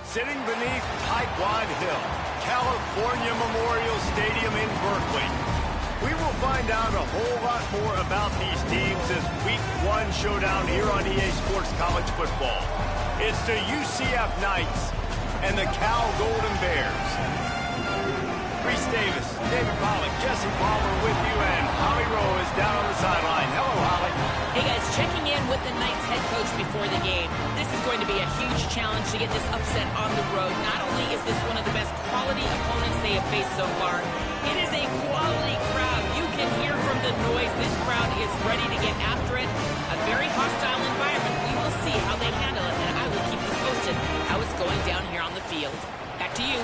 Sitting beneath Pipeline Hill, California Memorial Stadium in Berkeley, we will find out a whole lot more about these teams as Week 1 showdown here on EA Sports College Football. It's the UCF Knights and the Cal Golden Bears. Reese Davis, David Pollack, Jesse Palmer with you, and Holly Rowe is down on the sideline. Hello, Holly. Hey, guys, checking in with the Knights head coach before the game. This is going to be a huge challenge to get this upset on the road. Not only is this one of the best quality opponents they have faced so far, it is a quality crowd. You can hear from the noise. This crowd is ready to get after it. A very hostile environment. We will see how they handle it, and I will keep you posted how it's going down here on the field. Back to you.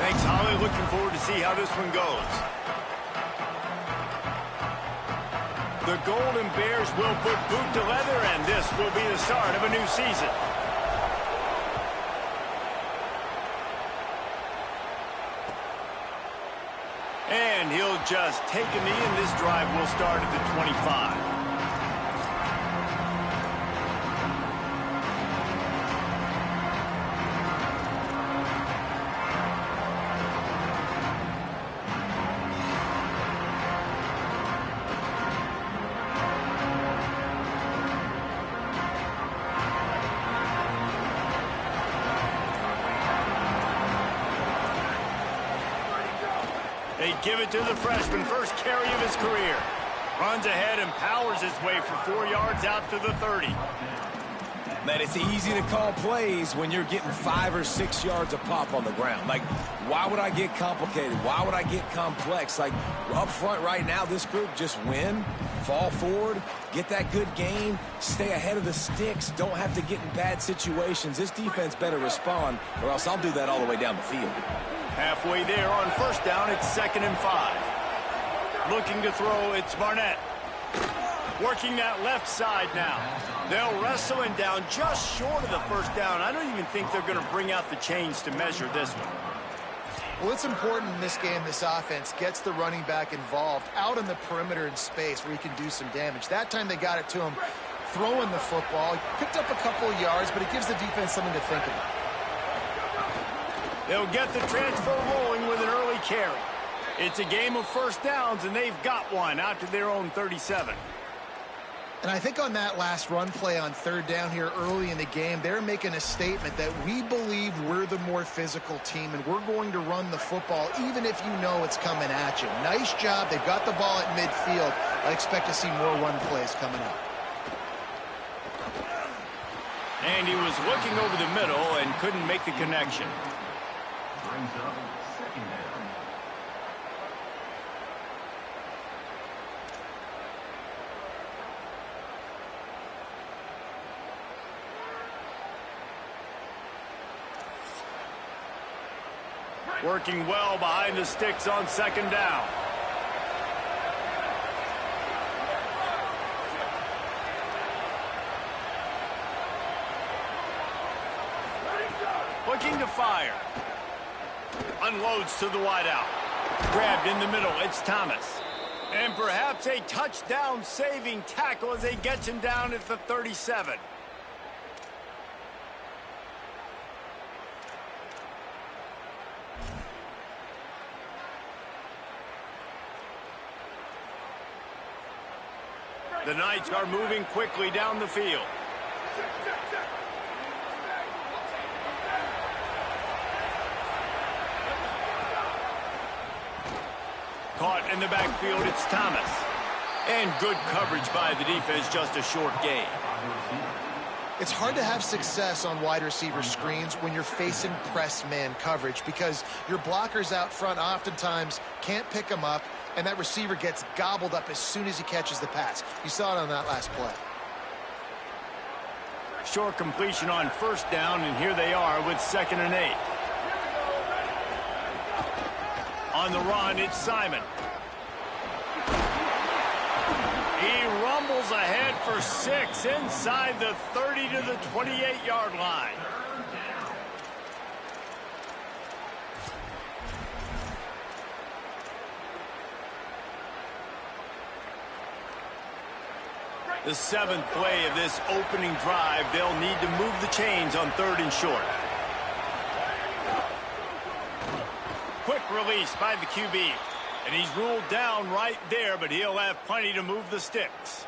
Thanks, Holly. Looking forward to see how this one goes. The Golden Bears will put boot to leather, and this will be the start of a new season. And he'll just take a knee, and this drive will start at the 25. They give it to the freshman, first carry of his career. Runs ahead and powers his way for 4 yards out to the 30. Man, it's easy to call plays when you're getting 5 or 6 yards a pop on the ground. Like, why would I get complicated? Why would I get complex? Like, up front right now, this group just win, fall forward, get that good gain, stay ahead of the sticks, don't have to get in bad situations. This defense better respond, or else I'll do that all the way down the field. Halfway there on first down, it's 2nd and 5. Looking to throw, it's Barnett. Working that left side now. They'll wrestle him down just short of the first down. I don't even think they're going to bring out the chains to measure this one. Well, it's important in this game, this offense gets the running back involved out in the perimeter in space where he can do some damage. That time they got it to him throwing the football. He picked up a couple of yards, but it gives the defense something to think about. They'll get the transfer rolling with an early carry. It's a game of first downs, and they've got one out to their own 37. And I think on that last run play on third down here early in the game, they're making a statement that we believe we're the more physical team, and we're going to run the football even if you know it's coming at you. Nice job. They've got the ball at midfield. I expect to see more run plays coming up. And he was looking over the middle and couldn't make the connection. Brings up 2nd down. Working well behind the sticks on 2nd down. Looking to fire. Unloads to the wideout. Grabbed in the middle, it's Thomas. And perhaps a touchdown-saving tackle as they get him down at the 37. The Knights are moving quickly down the field. Caught in the backfield, it's Thomas. And good coverage by the defense, just a short gain. It's hard to have success on wide receiver screens when you're facing press man coverage because your blockers out front oftentimes can't pick them up, and that receiver gets gobbled up as soon as he catches the pass. You saw it on that last play. Short completion on first down, and here they are with 2nd and 8. On the run, it's Simon. He rumbles ahead for 6 inside the 30 to the 28-yard line. The 7th play of this opening drive, they'll need to move the chains on 3rd and short. release by the QB. And he's ruled down right there, but he'll have plenty to move the sticks.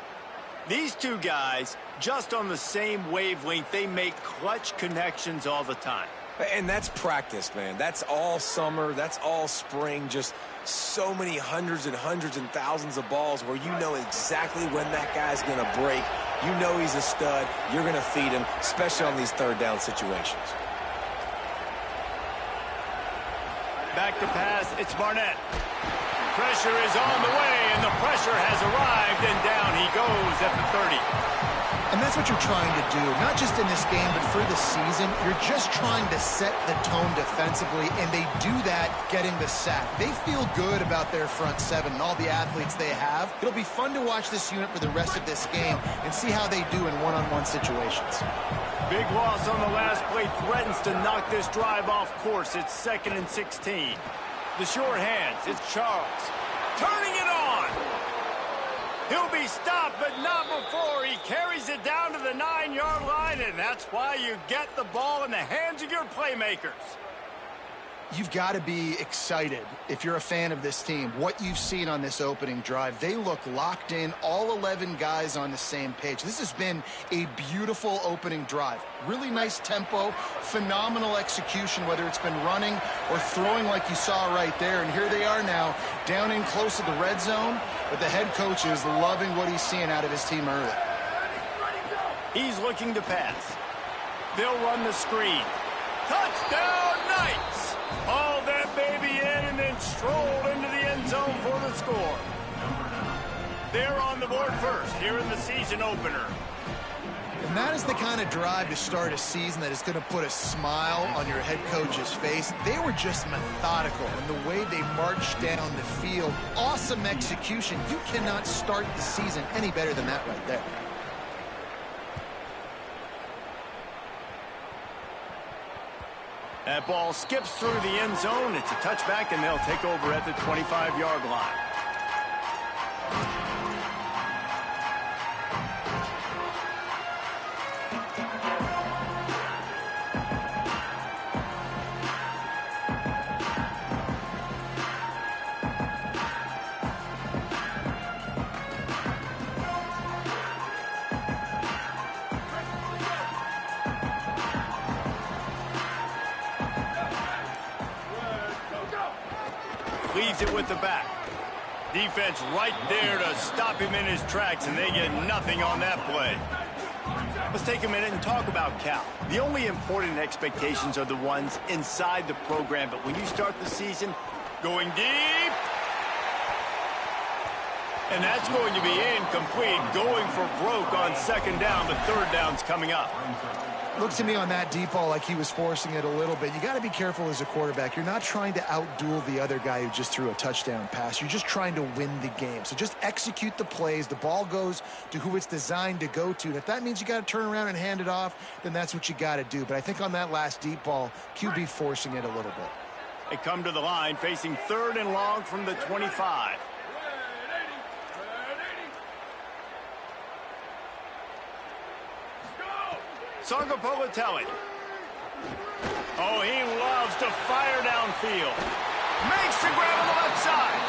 These two guys, just on the same wavelength, they make clutch connections all the time. And that's practice, man. That's all summer. That's all spring. Just so many hundreds and thousands of balls where you know exactly when that guy's going to break. You know he's a stud. You're going to feed him, especially on these third down situations. Back to pass. It's Barnett. Pressure is on the way, and the pressure has arrived, and down he goes at the 30. And that's what you're trying to do, not just in this game, but for the season. You're just trying to set the tone defensively, and they do that getting the sack. They feel good about their front seven and all the athletes they have. It'll be fun to watch this unit for the rest of this game and see how they do in one-on-one situations. Big loss on the last play threatens to knock this drive off course. It's 2nd and 16. The short hands, it's Charles. Turning it on! He'll be stopped, but not before. He carries it down to the 9-yard line, and that's why you get the ball in the hands of your playmakers. You've got to be excited if you're a fan of this team. What you've seen on this opening drive, they look locked in, all 11 guys on the same page. This has been a beautiful opening drive. Really nice tempo, phenomenal execution, whether it's been running or throwing like you saw right there. And here they are now, down in close to the red zone, but the head coach is loving what he's seeing out of his team early. He's looking to pass. They'll run the screen. Touchdown, Knights! Haul that baby in and then stroll into the end zone for the score. They're on the board first here in the season opener. And that is the kind of drive to start a season that is going to put a smile on your head coach's face. They were just methodical in the way they marched down the field. Awesome execution. You cannot start the season any better than that right there. That ball skips through the end zone. It's a touchback, and they'll take over at the 25-yard line. Leaves it with the back. Defense right there to stop him in his tracks, and they get nothing on that play. Let's take a minute and talk about Cal. The only important expectations are the ones inside the program, but when you start the season, going deep, and that's going to be incomplete, going for broke on 2nd down, but 3rd down's coming up. Looks to me on that deep ball like he was forcing it a little bit. You got to be careful as a quarterback. You're not trying to outduel the other guy who just threw a touchdown pass. You're just trying to win the game. So just execute the plays. The ball goes to who it's designed to go to. And if that means you got to turn around and hand it off, then that's what you got to do. But I think on that last deep ball, QB forcing it a little bit. They come to the line facing 3rd and long from the 25. Sangapolitelli. Oh, he loves to fire downfield. Makes the grab on the left side.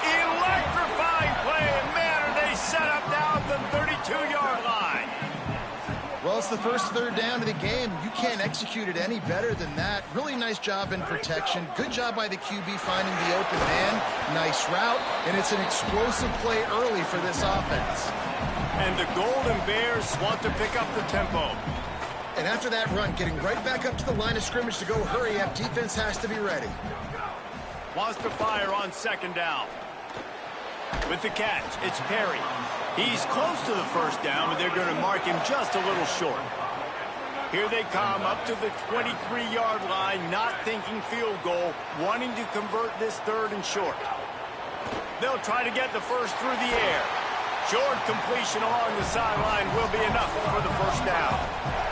Electrifying play, and man, are they set up now at the 32-yard line. Well, it's the first 3rd down of the game. You can't execute it any better than that. Really nice job in protection. Good job by the QB finding the open man. Nice route, and it's an explosive play early for this offense. And the Golden Bears want to pick up the tempo. And after that run, getting right back up to the line of scrimmage to go hurry up, defense has to be ready. Wants to fire on 2nd down. With the catch, it's Perry. He's close to the 1st down, but they're going to mark him just a little short. Here they come up to the 23-yard line, not thinking field goal, wanting to convert this 3rd and short. They'll try to get the first through the air. Short completion along the sideline will be enough for the 1st down.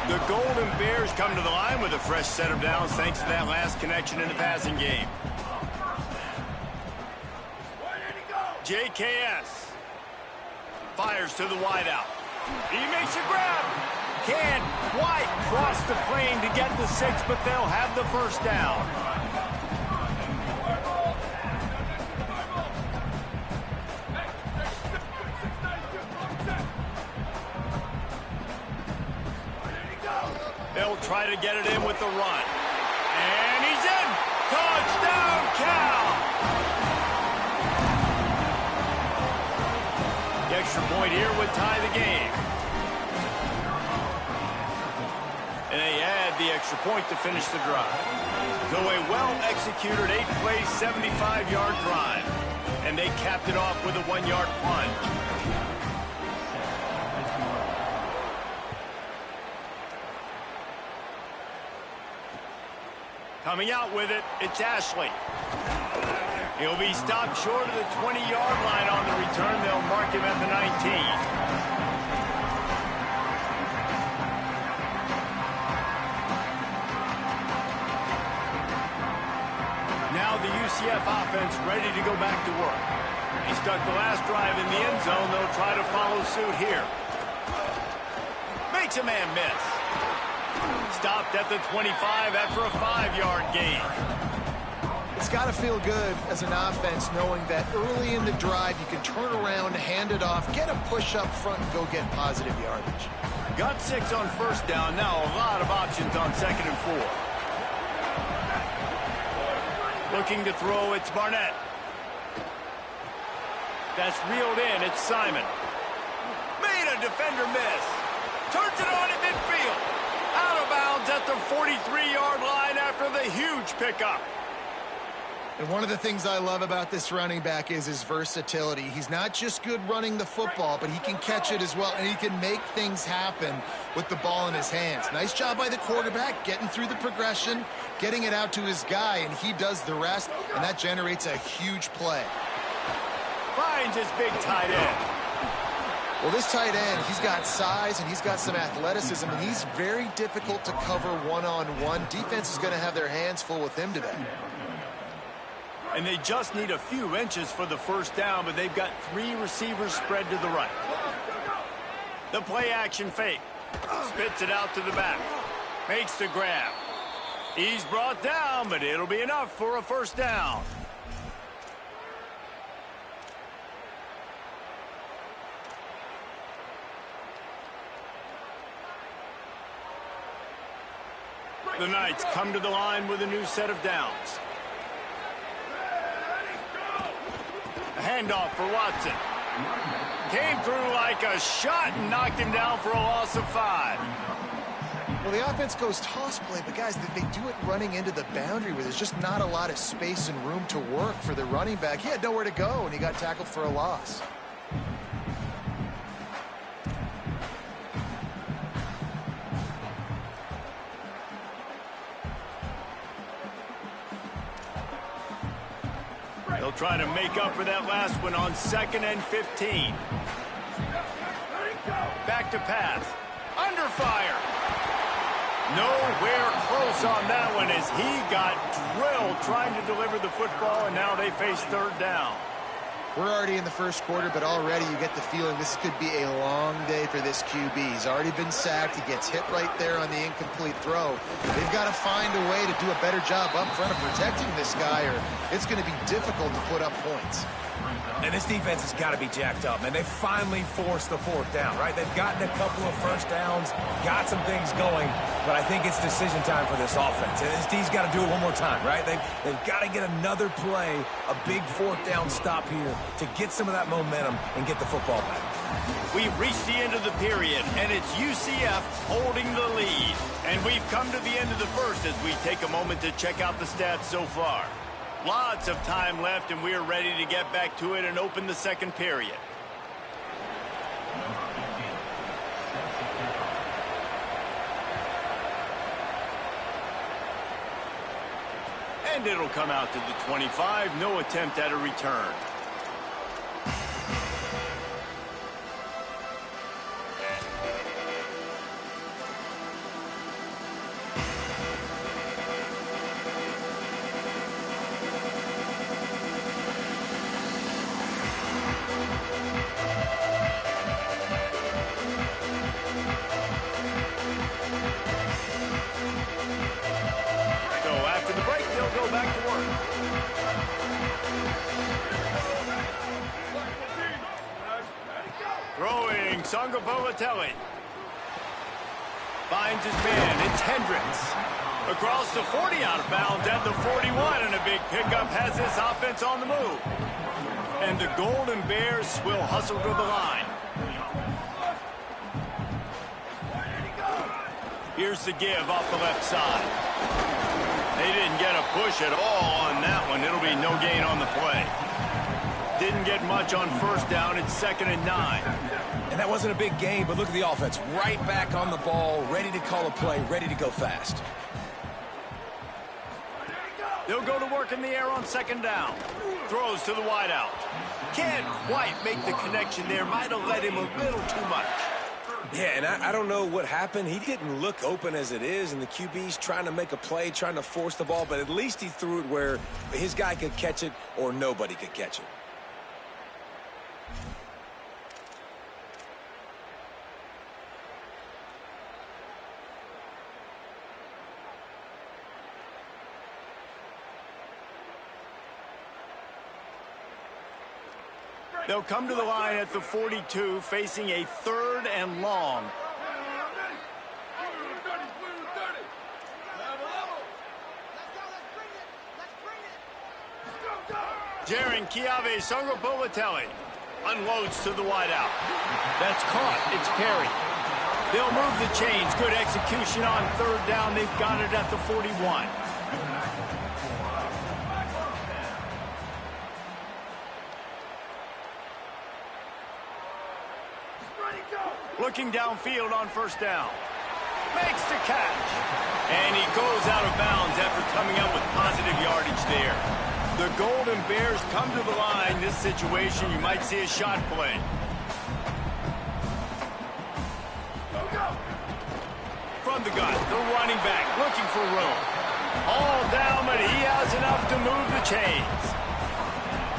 The Golden Bears come to the line with a fresh set of downs thanks to that last connection in the passing game. JKS fires to the wideout. He makes a grab. Can't quite cross the plane to get the 6, but they'll have the 1st down. They'll try to get it in with the run. And he's in! Touchdown, Cal! The extra point here would tie the game. And they add the extra point to finish the drive. So a well-executed 8-play, 75-yard drive. And they capped it off with a 1-yard plunge. Coming out with it, it's Ashley. He'll be stopped short of the 20-yard line on the return. They'll mark him at the 19. Now the UCF offense ready to go back to work. He stuck the last drive in the end zone. They'll try to follow suit here. Makes a man miss. Stopped at the 25 after a 5-yard gain. It's got to feel good as an offense knowing that early in the drive you can turn around, hand it off, get a push up front, and go get positive yardage. Got 6 on first down. Now a lot of options on 2nd and 4. Looking to throw, it's Barnett. That's reeled in, it's Simon. Made a defender miss. Turns it on at midfield. Out of bounds at the 43-yard line after the huge pickup. And one of the things I love about this running back is his versatility. He's not just good running the football, but he can catch it as well, and he can make things happen with the ball in his hands. Nice job by the quarterback, getting through the progression, getting it out to his guy, and he does the rest, and that generates a huge play. Finds his big tight end. Well, this tight end, he's got size and he's got some athleticism, and he's very difficult to cover one-on-one. Defense is going to have their hands full with him today. And they just need a few inches for the first down, but they've got 3 receivers spread to the right. The play action fake. Spits it out to the back. Makes the grab. He's brought down, but it'll be enough for a first down. The Knights come to the line with a new set of downs. A handoff for Watson. Came through like a shot and knocked him down for a loss of 5. Well, the offense goes toss play, but guys, they do it running into the boundary where there's just not a lot of space and room to work for the running back. He had nowhere to go, and he got tackled for a loss. They'll try to make up for that last one on 2nd and 15. Back to pass. Under fire. Nowhere close on that one as he got drilled trying to deliver the football, and now they face 3rd down. We're already in the first quarter, but already you get the feeling this could be a long day for this QB. He's already been sacked. He gets hit right there on the incomplete throw. They've got to find a way to do a better job up front of protecting this guy, or it's going to be difficult to put up points. And this defense has got to be jacked up, man. They finally forced the 4th down, right? They've gotten a couple of first downs, got some things going, but I think it's decision time for this offense. And this D's got to do it one more time, right? They've got to get another play, a big 4th down stop here to get some of that momentum and get the football back. We've reached the end of the period, and it's UCF holding the lead. And we've come to the end of the first as we take a moment to check out the stats so far. Lots of time left, and we're ready to get back to it and open the 2nd period. And it'll come out to the 25. No attempt at a return. Throwing, Sangapolatelli. Finds his man. It's Hendricks. Across the 40 out of bounds at the 41, and a big pickup has this offense on the move. And the Golden Bears will hustle to the line. Here's the give off the left side. They didn't get a push at all on that one. It'll be no gain on the play. Didn't get much on first down. It's 2nd and 9. And that wasn't a big gain, but look at the offense. Right back on the ball, ready to call a play, ready to go fast. They'll go to work in the air on 2nd down. Throws to the wideout. Can't quite make the connection there. Might have let him a little too much. Yeah, and I don't know what happened. He didn't look open as it is, and the QB's trying to make a play, trying to force the ball, but at least he threw it where his guy could catch it or nobody could catch it. They'll come to the line at the 42, facing a 3rd and long. Jaron Kiave Sangopolatelli unloads to the wideout. That's caught. It's Perry. They'll move the chains. Good execution on 3rd down. They've got it at the 41. Looking downfield on 1st down. Makes the catch. And he goes out of bounds after coming up with positive yardage there. The Golden Bears come to the line. This situation, you might see a shot play. From the gun, the running back looking for room. All down, but he has enough to move the chains.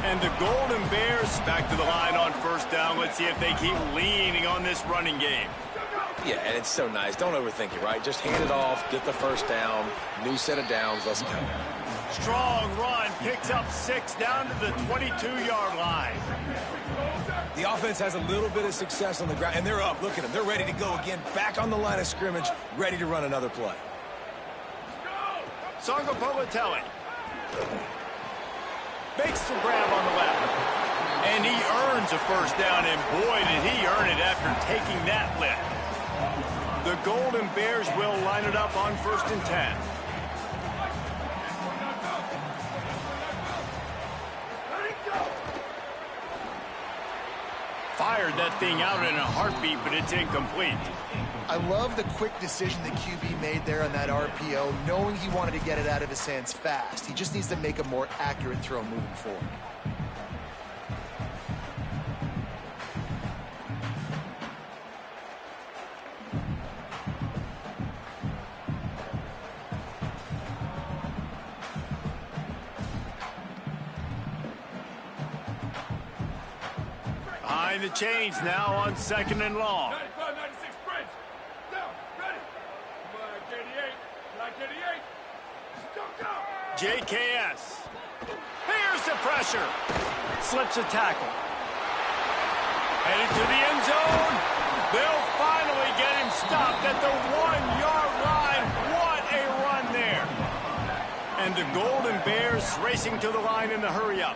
And the Golden Bears back to the line on 1st down. Let's see if they keep leaning on this running game. Yeah, and it's so nice. Don't overthink it, right? Just hand it off, get the 1st down, new set of downs, let's go. Strong run, picks up 6 down to the 22-yard line. The offense has a little bit of success on the ground, and they're up. Look at them. They're ready to go again, back on the line of scrimmage, ready to run another play. Sangopolatelli makes the grab on the left. And he earns a 1st down, and boy, did he earn it after taking that lift. The Golden Bears will line it up on 1st and 10. Fired that thing out in a heartbeat, but it's incomplete. I love the quick decision the QB made there on that RPO, knowing he wanted to get it out of his hands fast. He just needs to make a more accurate throw moving forward. Behind the chains now on 2nd and long. 95, 96, French. Down, ready. Come on, KD8. Like KD8. Go. JKS. Here's the pressure. Slips a tackle. Headed to the end zone. They'll finally get him stopped at the 1-yard line. What a run there. And the Golden Bears racing to the line in the hurry-up.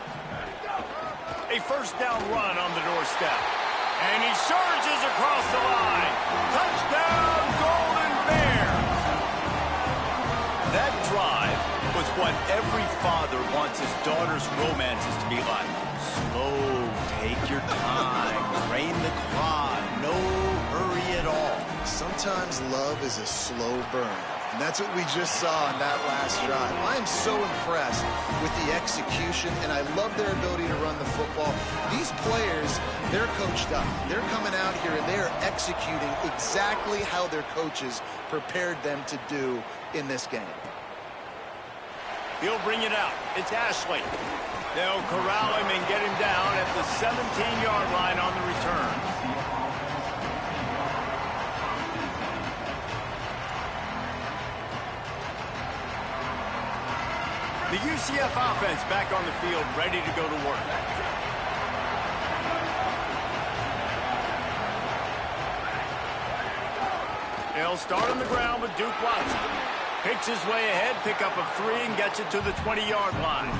A 1st down run on the doorstep. And he surges across the line. Touchdown, Golden Bears! That drive was what every father wants his daughter's romances to be like. Slow, take your time, drain the clock, no hurry at all. Sometimes love is a slow burn. And that's what we just saw on that last drive. I am so impressed with the execution, and I love their ability to run the football. These players, they're coached up. They're coming out here, and they are executing exactly how their coaches prepared them to do in this game. He'll bring it out. It's Ashley. They'll corral him and get him down at the 17-yard line on the return. The UCF offense back on the field, ready to go to work. They'll start on the ground with Duke Watson. Picks his way ahead, pickup of 3, and gets it to the 20-yard line.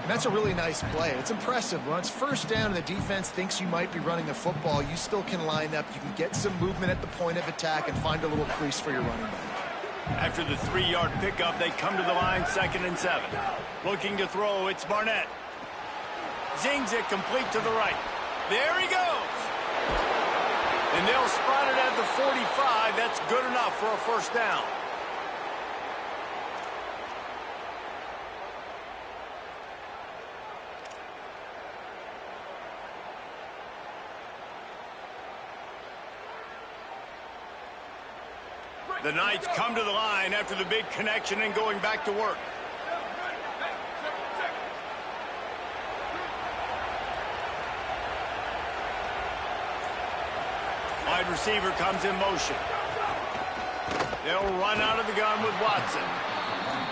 That's a really nice play. It's impressive. When it's first down and the defense thinks you might be running the football, you still can line up. You can get some movement at the point of attack and find a little crease for your running back. After the 3-yard pickup, they come to the line, 2nd and 7. Looking to throw, it's Barnett. Zings it complete to the right. There he goes. And they'll spot it at the 45. That's good enough for a first down. The Knights come to the line after the big connection and going back to work. Wide receiver comes in motion. They'll run out of the gun with Watson.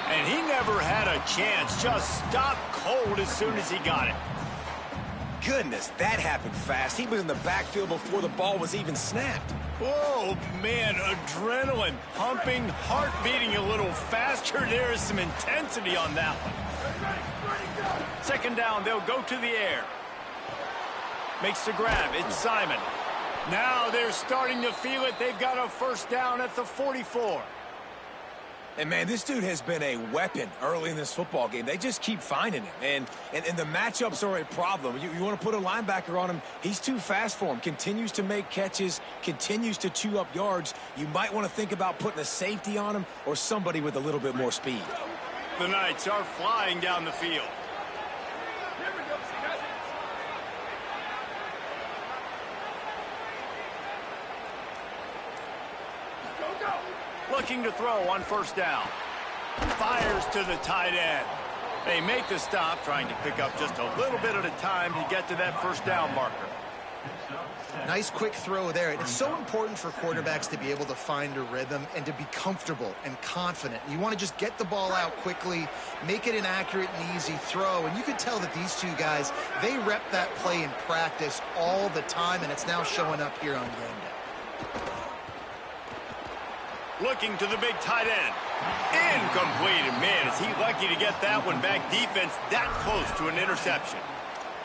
And he never had a chance. Just stopped cold as soon as he got it. Goodness, that happened fast. He was in the backfield before the ball was even snapped. Oh, man, adrenaline pumping, heart beating a little faster. There is some intensity on that one. 2nd down, they'll go to the air. Makes the grab. It's Simon. Now they're starting to feel it. They've got a first down at the 44. And, man, this dude has been a weapon early in this football game. They just keep finding him. And the matchups are a problem. You want to put a linebacker on him, he's too fast for him. Continues to make catches, continues to chew up yards. You might want to think about putting a safety on him or somebody with a little bit more speed. The Knights are flying down the field. Looking to throw on first down. Fires to the tight end. They make the stop, trying to pick up just a little bit at a time to get to that first down marker. Nice quick throw there. It's so important for quarterbacks to be able to find a rhythm and to be comfortable and confident. You want to just get the ball out quickly, make it an accurate and easy throw. And you can tell that these two guys, they rep that play in practice all the time, and it's now showing up here on game day. Looking to the big tight end. Incomplete. And man, is he lucky to get that one back. Defense that close to an interception.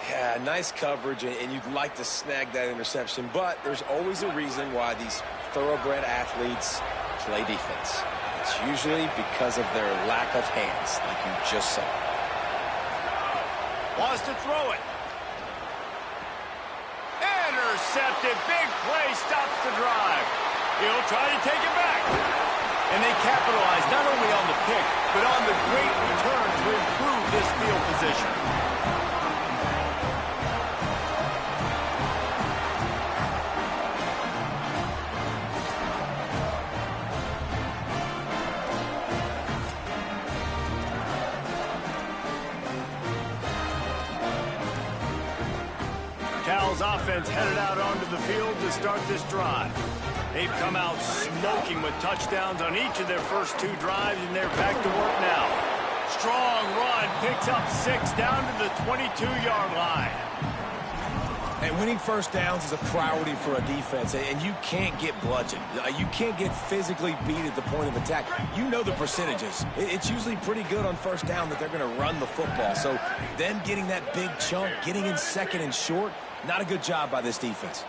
Yeah, nice coverage, and you'd like to snag that interception, but there's always a reason why these thoroughbred athletes play defense. It's usually because of their lack of hands, like you just saw. Wants to throw it. Intercepted. Big play stops the drive. He'll try to take it back. And they capitalize not only on the pick, but on the great return to improve this field position. Cal's offense headed out onto the field to start this drive. They've come out smoking with touchdowns on each of their first 2 drives, and they're back to work now. Strong run, picks up 6 down to the 22-yard line. And winning first downs is a priority for a defense, and you can't get bludgeoned. You can't get physically beat at the point of attack. You know the percentages. It's usually pretty good on first down that they're going to run the football. So them getting that big chunk, getting in second and short, not a good job by this defense.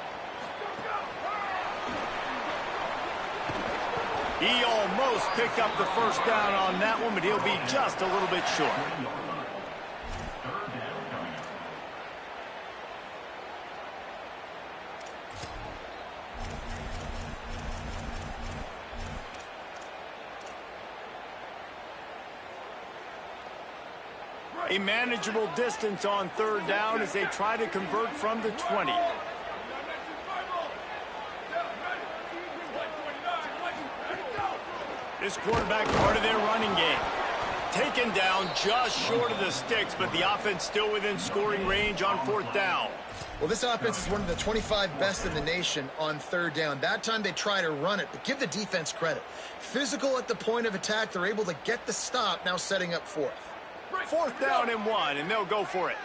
He almost picked up the first down on that one, but he'll be just a little bit short. A manageable distance on 3rd down as they try to convert from the 20. This quarterback part of their running game. Taken down just short of the sticks, but the offense still within scoring range on 4th down. Well, this offense is one of the 25 best in the nation on 3rd down. That time they try to run it, but give the defense credit. Physical at the point of attack, they're able to get the stop, now setting up 4th. 4th down and 1, and they'll go for it.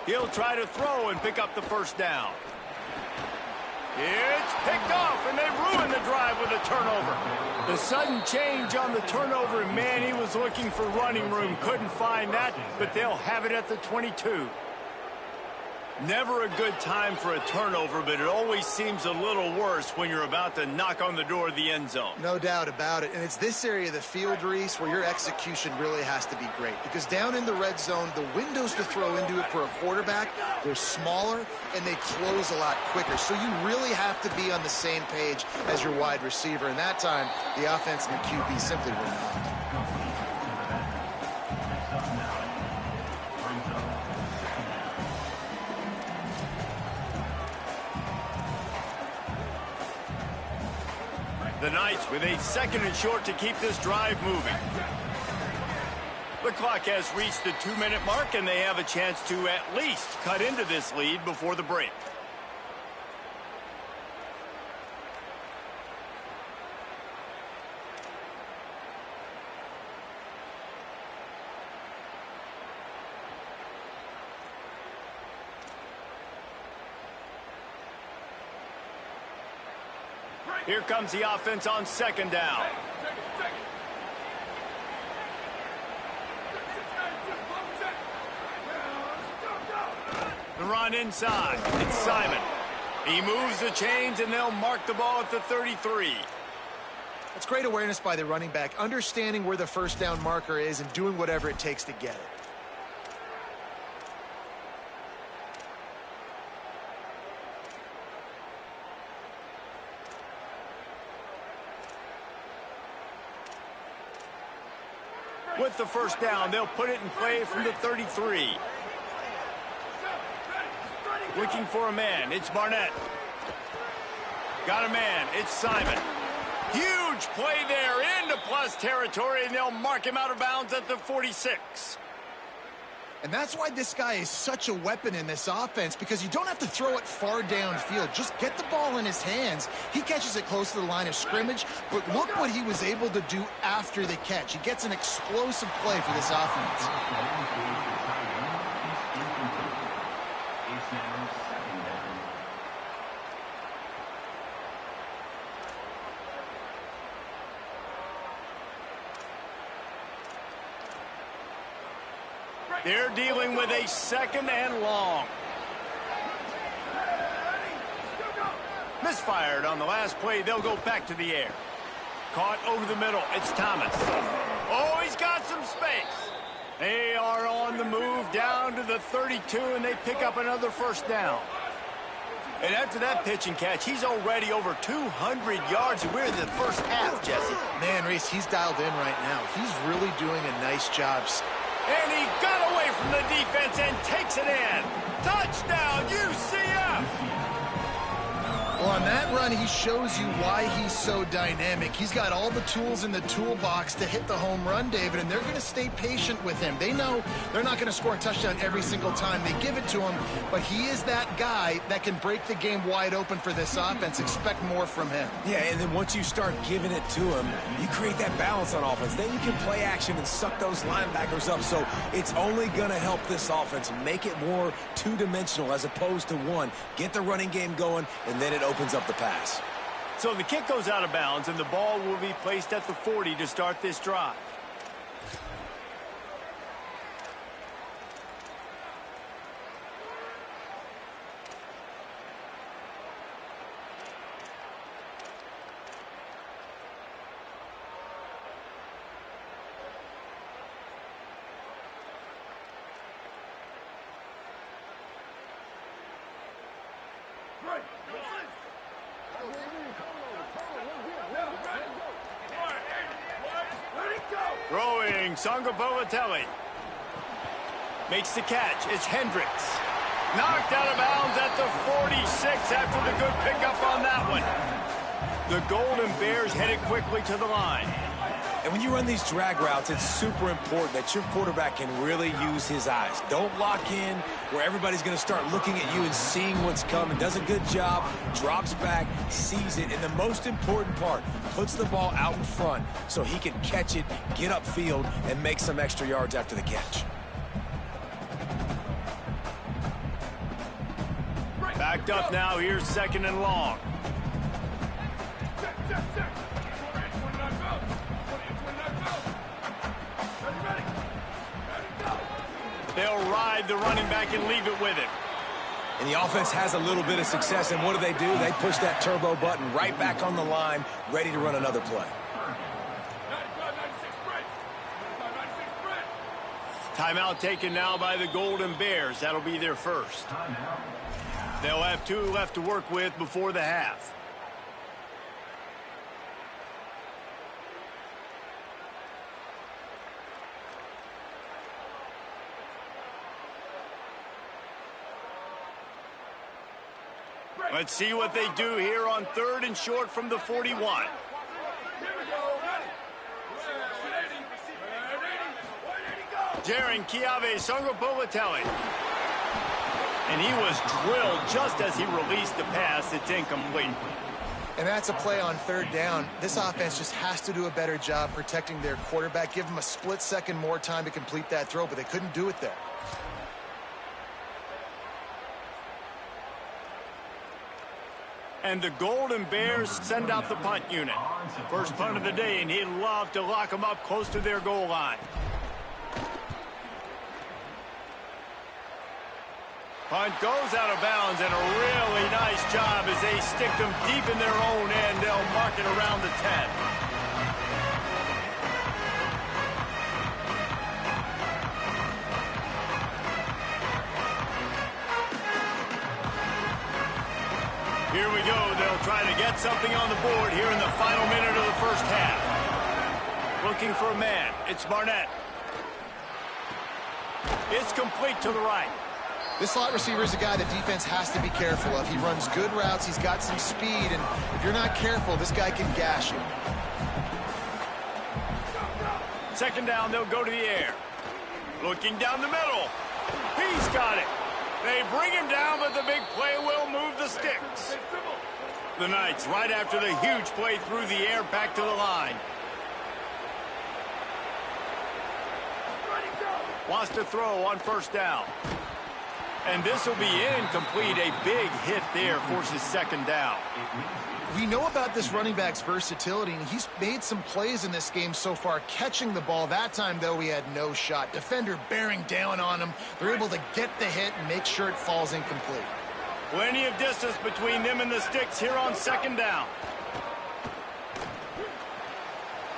He'll try to throw and pick up the first down. It's picked off, and they ruin the drive with a turnover. The sudden change on the turnover, man, he was looking for running room. Couldn't find that, but they'll have it at the 22. Never a good time for a turnover, but it always seems a little worse when you're about to knock on the door of the end zone. No doubt about it. And it's this area of the field, Reese, where your execution really has to be great. Because down in the red zone, the windows to throw into it for a quarterback, they're smaller and they close a lot quicker. So you really have to be on the same page as your wide receiver. And that time, the offense and the QB simply were not. The Knights with a 2nd and short to keep this drive moving. The clock has reached the 2-minute mark, and they have a chance to at least cut into this lead before the break. Here comes the offense on 2nd down. The run inside. It's Simon. He moves the chains, and they'll mark the ball at the 33. It's great awareness by the running back, understanding where the first down marker is and doing whatever it takes to get it. With the first down, they'll put it in play from the 33. Looking for a man, it's Barnett. Got a man, it's Simon. Huge play there into plus territory, and they'll mark him out of bounds at the 46. And that's why this guy is such a weapon in this offense, because you don't have to throw it far downfield. Just get the ball in his hands. He catches it close to the line of scrimmage, but look what he was able to do after the catch. He gets an explosive play for this offense. They're dealing with a 2nd and long. Misfired on the last play. They'll go back to the air. Caught over the middle. It's Thomas. Oh, he's got some space. They are on the move down to the 32, and they pick up another first down. And after that pitch and catch, he's already over 200 yards. We're in the first half, Jesse. Man, Reese, he's dialed in right now. He's really doing a nice job. And he got away from the defense and takes it in. Touchdown, UCF! Well, on that run, he shows you why he's so dynamic. He's got all the tools in the toolbox to hit the home run, David, and they're going to stay patient with him. They know they're not going to score a touchdown every single time they give it to him, but he is that guy that can break the game wide open for this offense. Expect more from him. Yeah, and then once you start giving it to him, you create that balance on offense. Then you can play action and suck those linebackers up. So it's only going to help this offense make it more two-dimensional as opposed to one. Get the running game going, and then it opens up the pass. So the kick goes out of bounds, and the ball will be placed at the 40 to start this drive. Throwing, Songa Boatelli. Makes the catch. It's Hendricks. Knocked out of bounds at the 46 after the good pickup on that one. The Golden Bears headed quickly to the line. And when you run these drag routes, it's super important that your quarterback can really use his eyes. Don't lock in where everybody's going to start looking at you and seeing what's coming. Does a good job, drops back, sees it, and the most important part, puts the ball out in front so he can catch it, get upfield, and make some extra yards after the catch. Backed up now. Here's 2nd and long. They'll ride the running back and leave it with him. And the offense has a little bit of success, and what do? They push that turbo button right back on the line, ready to run another play. Timeout taken now by the Golden Bears. That'll be their first. They'll have 2 left to work with before the half. Let's see what they do here on 3rd and short from the 41. Jaron Kiave Songobolatelli. And he was drilled just as he released the pass. It's incomplete. And that's a play on 3rd down. This offense just has to do a better job protecting their quarterback. Give him a split second more time to complete that throw, but they couldn't do it there. And the Golden Bears send out the punt unit. First punt of the day, and he'd love to lock them up close to their goal line. Punt goes out of bounds, and a really nice job as they stick them deep in their own end. They'll mark it around the 10. Here we go. They'll try to get something on the board here in the final minute of the first half. Looking for a man. It's Barnett. It's complete to the right. This slot receiver is a guy the defense has to be careful of. He runs good routes. He's got some speed, and if you're not careful, this guy can gash you. 2nd down, they'll go to the air. Looking down the middle. He's got it. They bring him down, but the big play will move the sticks. The Knights, right after the huge play through the air, back to the line. Wants to throw on 1st down. And this will be incomplete. A big hit there forces 2nd down. We know about this running back's versatility, and he's made some plays in this game so far catching the ball. That time, though, he had no shot. Defender bearing down on him. They're able to get the hit and make sure it falls incomplete. Plenty of distance between them and the sticks here on 2nd down.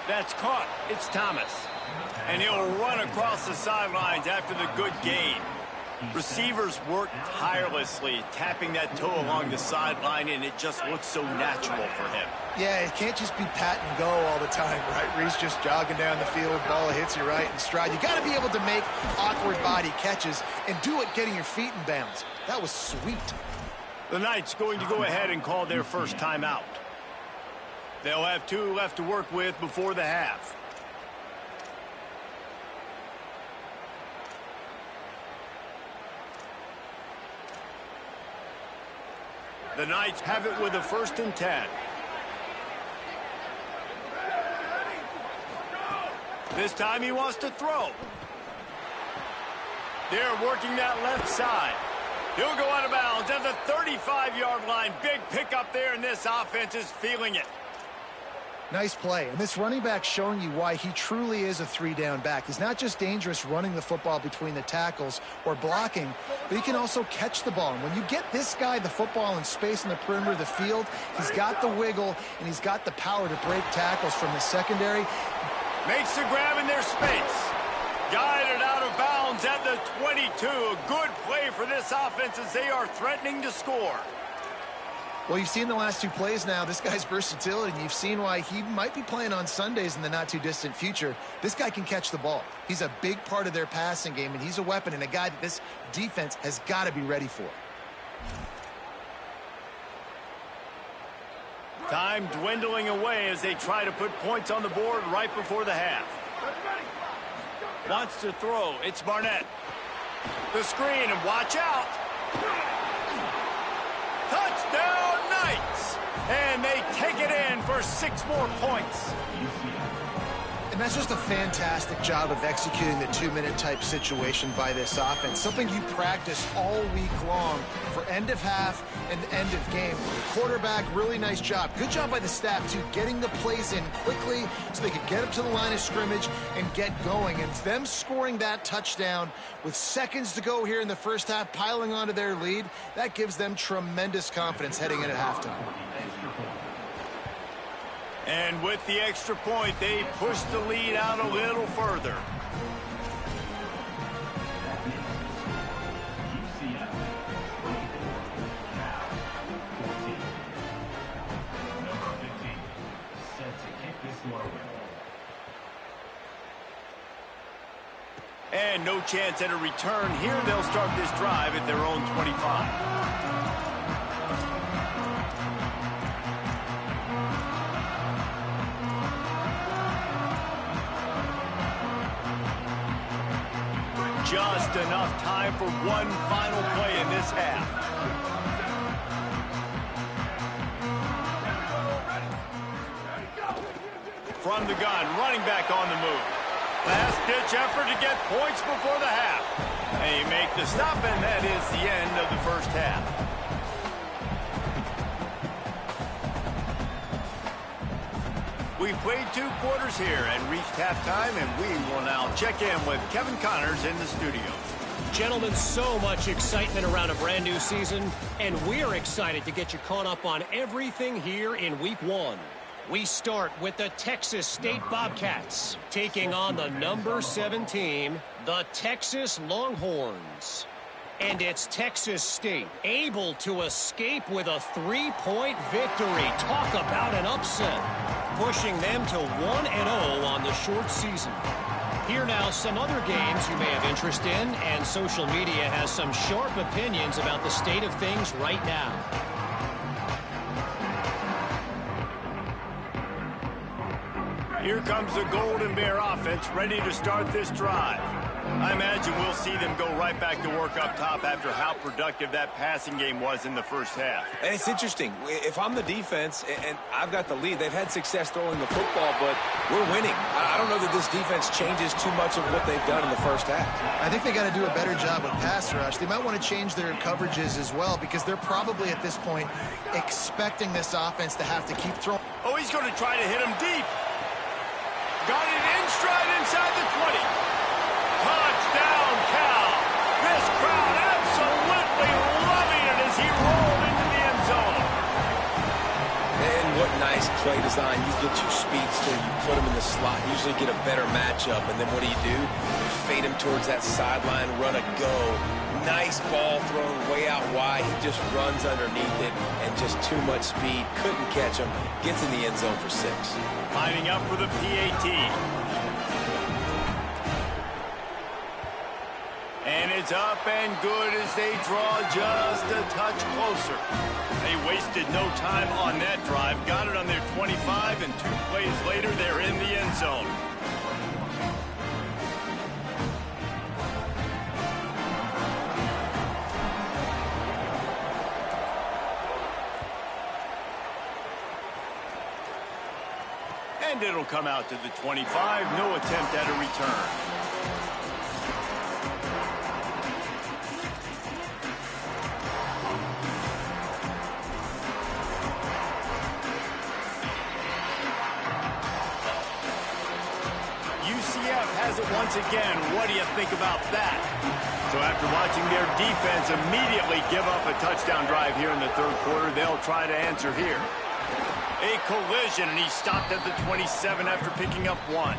That's caught. It's Thomas. And he'll run across the sidelines after the good gain. Receivers work tirelessly, tapping that toe along the sideline, and it just looks so natural for him. Yeah, it can't just be pat and go all the time, right? Reese just jogging down the field, ball hits you right in stride. You got to be able to make awkward body catches and do it getting your feet in bounds. That was sweet. The Knights going to go ahead and call their first timeout. They'll have 2 left to work with before the half. The Knights have it with a 1st and 10. This time he wants to throw. They're working that left side. He'll go out of bounds at the 35-yard line. Big pickup there, and this offense is feeling it. Nice play. And this running back showing you why he truly is a 3-down back. He's not just dangerous running the football between the tackles or blocking, but he can also catch the ball. And when you get this guy the football in space in the perimeter of the field, he's got the wiggle and he's got the power to break tackles from the secondary. Makes the grab in their space. Guided out of bounds at the 22. A good play for this offense as they are threatening to score. Well, you've seen the last 2 plays now. This guy's versatility, and you've seen why he might be playing on Sundays in the not-too-distant future. This guy can catch the ball. He's a big part of their passing game, and he's a weapon and a guy that this defense has got to be ready for. Time dwindling away as they try to put points on the board right before the half. Wants to throw. It's Barnett. The screen, and watch out. Touchdown, Knights! And they take it in for 6 more points. And that's just a fantastic job of executing the 2-minute type situation by this offense. Something you practice all week long for end of half and end of game. Quarterback, really nice job. Good job by the staff, too, getting the plays in quickly so they could get up to the line of scrimmage and get going. And them scoring that touchdown with seconds to go here in the first half, piling onto their lead, that gives them tremendous confidence heading in at halftime. And with the extra point, they push the lead out a little further. And no chance at a return here. They'll start this drive at their own 25. Just enough time for one final play in this half. From the gun, running back on the move. Last-ditch effort to get points before the half. They make the stop, and that is the end of the first half. We've played 2 quarters here and reached halftime, and we will now check in with Kevin Connors in the studio. Gentlemen, so much excitement around a brand new season, and we're excited to get you caught up on everything here in Week 1. We start with the Texas State Bobcats taking on the number 7 team, the Texas Longhorns. And it's Texas State able to escape with a 3-point victory. Talk about an upset, pushing them to 1-0 on the short season. Here now some other games you may have interest in, and social media has some sharp opinions about the state of things right now. Here comes the Golden Bear offense ready to start this drive. I imagine we'll see them go right back to work up top after how productive that passing game was in the first half. And it's interesting. If I'm the defense and I've got the lead, they've had success throwing the football, but we're winning. I don't know that this defense changes too much of what they've done in the first half. I think they got to do a better job with pass rush. They might want to change their coverages as well, because they're probably at this point expecting this offense to have to keep throwing. Oh, he's going to try to hit him deep. Got it in stride inside the 20. Touchdown, Cal. This crowd absolutely loving it as he rolled into the end zone. And what nice play design. You get your speedster, you put him in the slot, usually get a better matchup, and then what do? You fade him towards that sideline, run a go. Nice ball thrown way out wide. He just runs underneath it, and just too much speed. Couldn't catch him. Gets in the end zone for 6. Lining up for the PAT. And it's up and good as they draw just a touch closer. They wasted no time on that drive. Got it on their 25, and 2 plays later, they're in the end zone. And it'll come out to the 25. No attempt at a return. UCF has it once again. What do you think about that? So after watching their defense immediately give up a touchdown drive here in the 3rd quarter, they'll try to answer here. A collision, and he stopped at the 27 after picking up 1.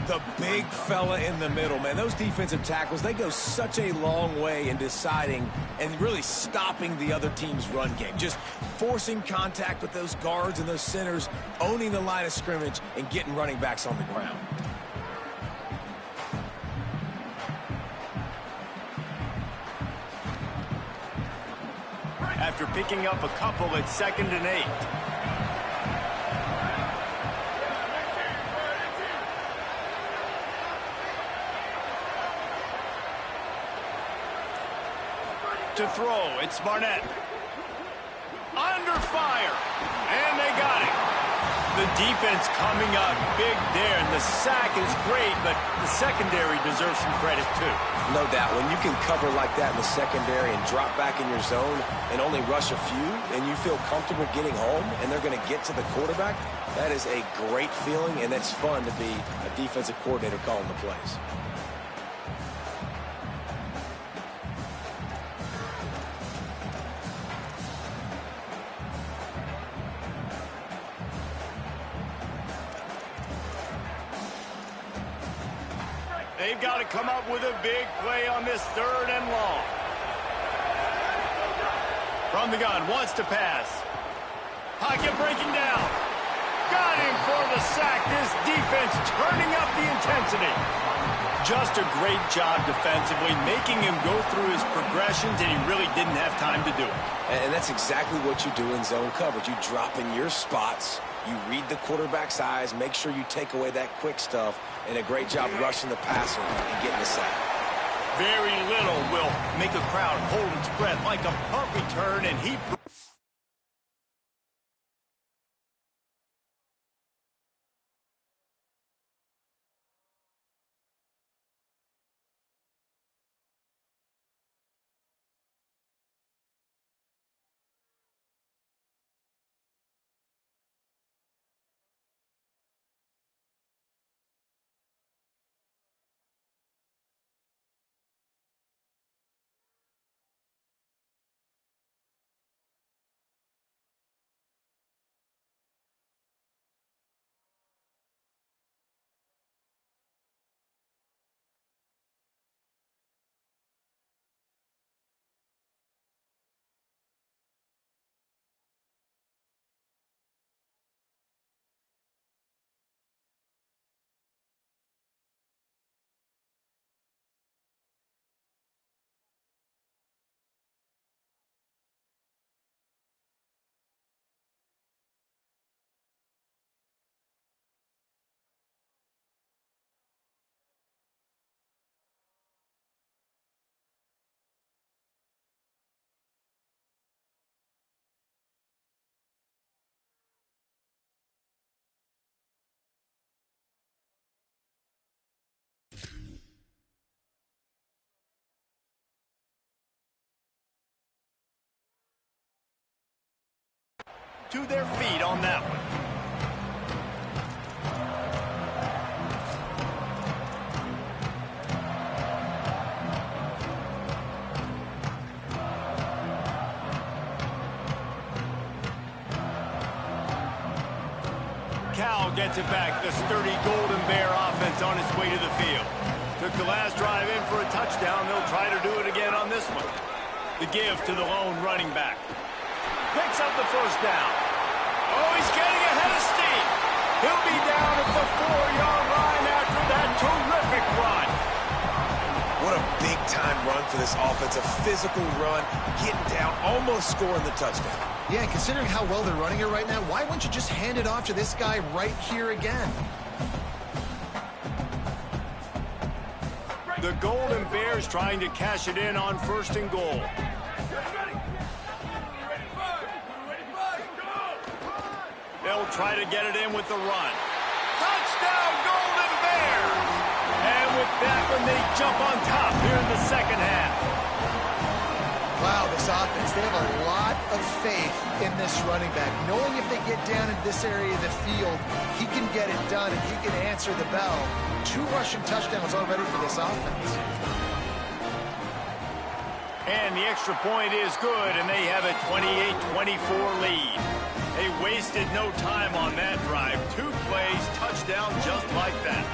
The big fella in the middle, man. Those defensive tackles, they go such a long way in deciding and really stopping the other team's run game. Just forcing contact with those guards and those centers, owning the line of scrimmage, and getting running backs on the ground. After picking up a couple at 2nd and 8. To throw, it's Barnett. Under fire, and they got him. The defense coming up big there, and the sack is great, but the secondary deserves some credit too. No doubt. When you can cover like that in the secondary and drop back in your zone and only rush a few, and you feel comfortable getting home, and they're going to get to the quarterback, that is a great feeling, and it's fun to be a defensive coordinator calling the plays. They've got to come up with a big play on this 3rd and long. From the gun, wants to pass. Pocket breaking down. Got him for the sack. This defense turning up the intensity. Just a great job defensively, making him go through his progressions, and he really didn't have time to do it. And that's exactly what you do in zone coverage. You drop in your spots, you read the quarterback's eyes, make sure you take away that quick stuff, and a great job rushing the passer and getting the sack. Very little will make a crowd hold its breath like a punt return, and he... to their feet on that one. Cal gets it back. The sturdy Golden Bear offense on its way to the field. Took the last drive in for a touchdown. They'll try to do it again on this one. The give to the lone running back. Picks up the first down. Oh, he's getting ahead of steam. He'll be down at the 4-yard line after that terrific run. What a big-time run for this offense. A physical run, getting down, almost scoring the touchdown. Yeah, and considering how well they're running it right now, why wouldn't you just hand it off to this guy right here again? The Golden Bears trying to cash it in on 1st and goal. They'll try to get it in with the run. Touchdown, Golden Bears! And with that one, they jump on top here in the second half. Wow, this offense, they have a lot of faith in this running back. Knowing if they get down in this area of the field, he can get it done and he can answer the bell. 2 rushing touchdowns already for this offense. And the extra point is good, and they have a 28-24 lead. They wasted no time on that drive. 2 plays, touchdown just like that.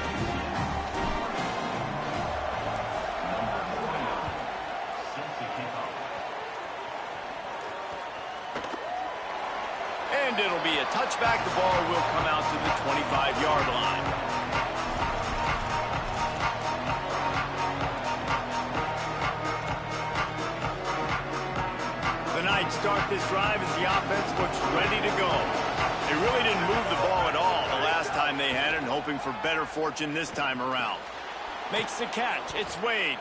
And it'll be a touchback. The ball will come out to the 25-yard line. Start this drive as the offense looks ready to go. They really didn't move the ball at all the last time they had it, and hoping for better fortune this time around. Makes the catch. It's Wade.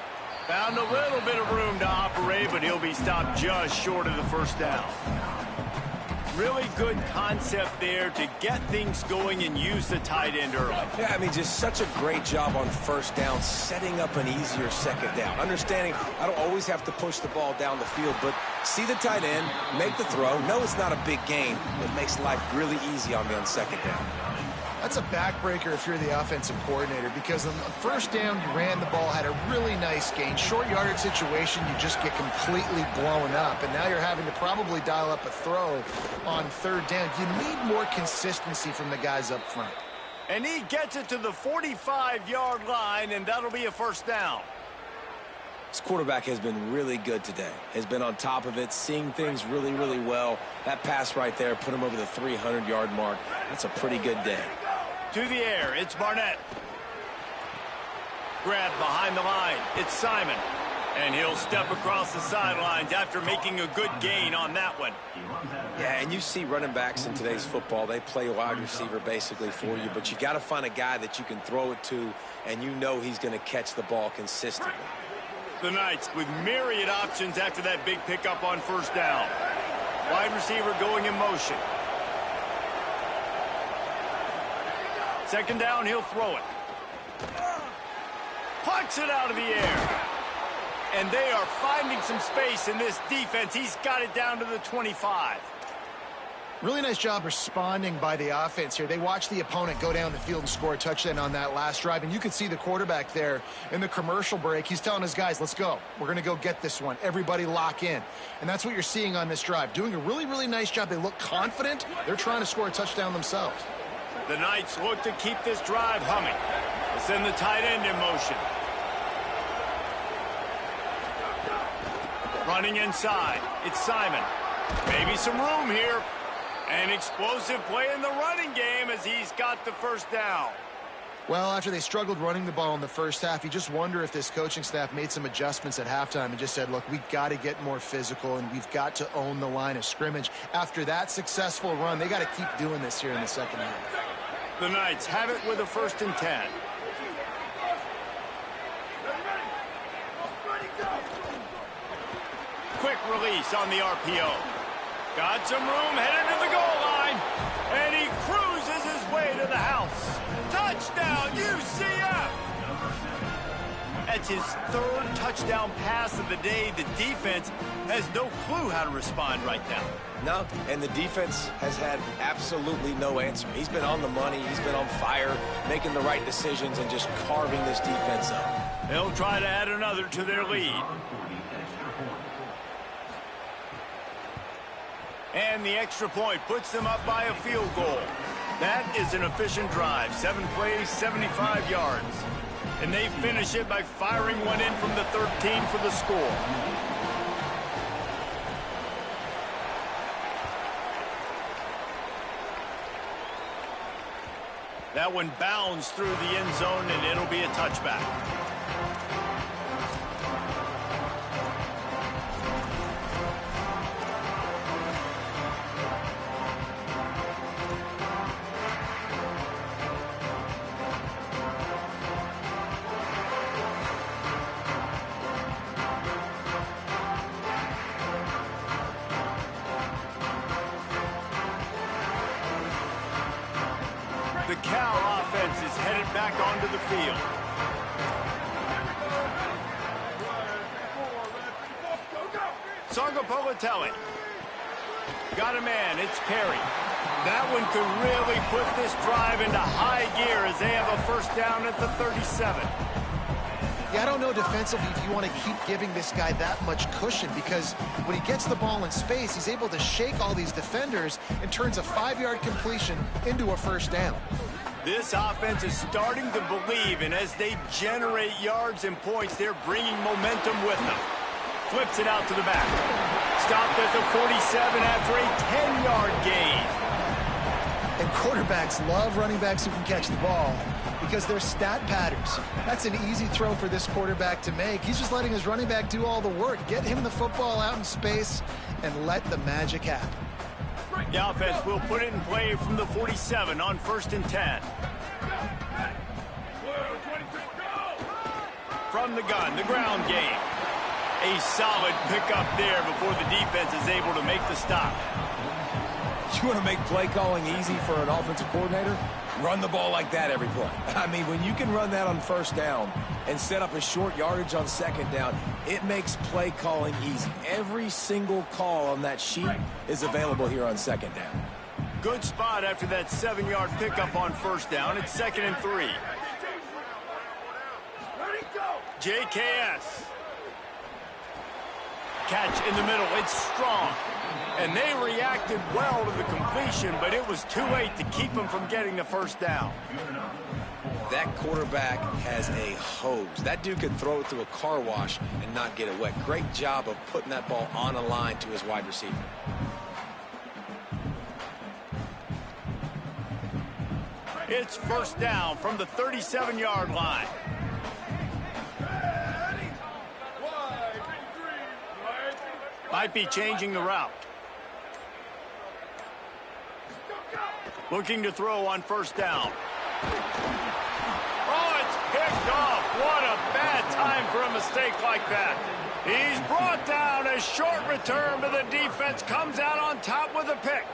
Found a little bit of room to operate, but he'll be stopped just short of the first down. Really good concept there to get things going and use the tight end early. Yeah, I mean, just such a great job on first down, setting up an easier second down. Understanding I don't always have to push the ball down the field, but see the tight end, make the throw. No, it's not a big gain. It makes life really easy on me on second down. That's a backbreaker if you're the offensive coordinator, because on the first down, you ran the ball, had a really nice gain. Short yardage situation, you just get completely blown up, and now you're having to probably dial up a throw on third down. You need more consistency from the guys up front. And he gets it to the 45-yard line, and that'll be a first down. This quarterback has been really good today. Has been on top of it, seeing things really, really well. That pass right there put him over the 300-yard mark. That's a pretty good day. To the air, it's Barnett. Grab behind the line, it's Simon. And he'll step across the sidelines after making a good gain on that one. Yeah, and you see running backs in today's football, they play wide receiver basically for you, but you got to find a guy that you can throw it to, and you know he's going to catch the ball consistently. The Knights with myriad options after that big pickup on first down. Wide receiver going in motion. Second down, he'll throw it. Punts it out of the air. And they are finding some space in this defense. He's got it down to the 25. Really nice job responding by the offense here. They watched the opponent go down the field and score a touchdown on that last drive, and you could see the quarterback there in the commercial break. He's telling his guys, let's go. We're going to go get this one. Everybody lock in. And that's what you're seeing on this drive. Doing a really, really nice job. They look confident. They're trying to score a touchdown themselves. The Knights look to keep this drive humming. They send the tight end in motion. Running inside, it's Simon. Maybe some room here. An explosive play in the running game as he's got the first down. Well, after they struggled running the ball in the first half, you just wonder if this coaching staff made some adjustments at halftime and just said, look, we've got to get more physical and we've got to own the line of scrimmage. After that successful run, they got to keep doing this here in the second half. The Knights have it with a 1st and 10. Quick release on the RPO. Got some room, headed to the goal line. And he cruises his way to the house. Touchdown, UCF! That's his 3rd touchdown pass of the day. The defense has no clue how to respond right now. No, and the defense has had absolutely no answer. He's been on the money. He's been on fire, making the right decisions and just carving this defense up. They'll try to add another to their lead. And the extra point puts them up by a field goal. That is an efficient drive. 7 plays, 75 yards. And they finish it by firing one in from the 13 for the score. That one bounds through the end zone, and it'll be a touchback. The Cal offense is headed back onto the field. Sargopolitelli. Got a man, it's Perry. That one could really put this drive into high gear as they have a first down at the 37. Yeah, I don't know defensively if you want to keep giving this guy that much cushion, because when he gets the ball in space, he's able to shake all these defenders and turns a 5-yard completion into a first down. This offense is starting to believe, and as they generate yards and points, they're bringing momentum with them. Flips it out to the back. Stopped at the 47 after a 10-yard gain. And quarterbacks love running backs who can catch the ball because they're stat patterns. That's an easy throw for this quarterback to make. He's just letting his running back do all the work. Get him the football out in space and let the magic happen. The offense will put it in play from the 47 on 1st and 10. From the gun, the ground game. A solid pickup there before the defense is able to make the stop. You want to make play calling easy for an offensive coordinator? Run the ball like that every play. I mean, when you can run that on first down and set up a short yardage on second down, it makes play calling easy. Every single call on that sheet is available here on second down. Good spot after that 7-yard pickup on first down. It's 2nd and 3. JKS. Catch in the middle. It's strong. And they reacted well to the completion, but it was too late to keep them from getting the first down. That quarterback has a hose. That dude could throw it through a car wash and not get it wet. Great job of putting that ball on a line to his wide receiver. It's first down from the 37-yard line. Might be changing the route. Looking to throw on first down. Oh, it's picked off. What a bad time for a mistake like that. He's brought down. A short return, but the defense comes out on top with a pick.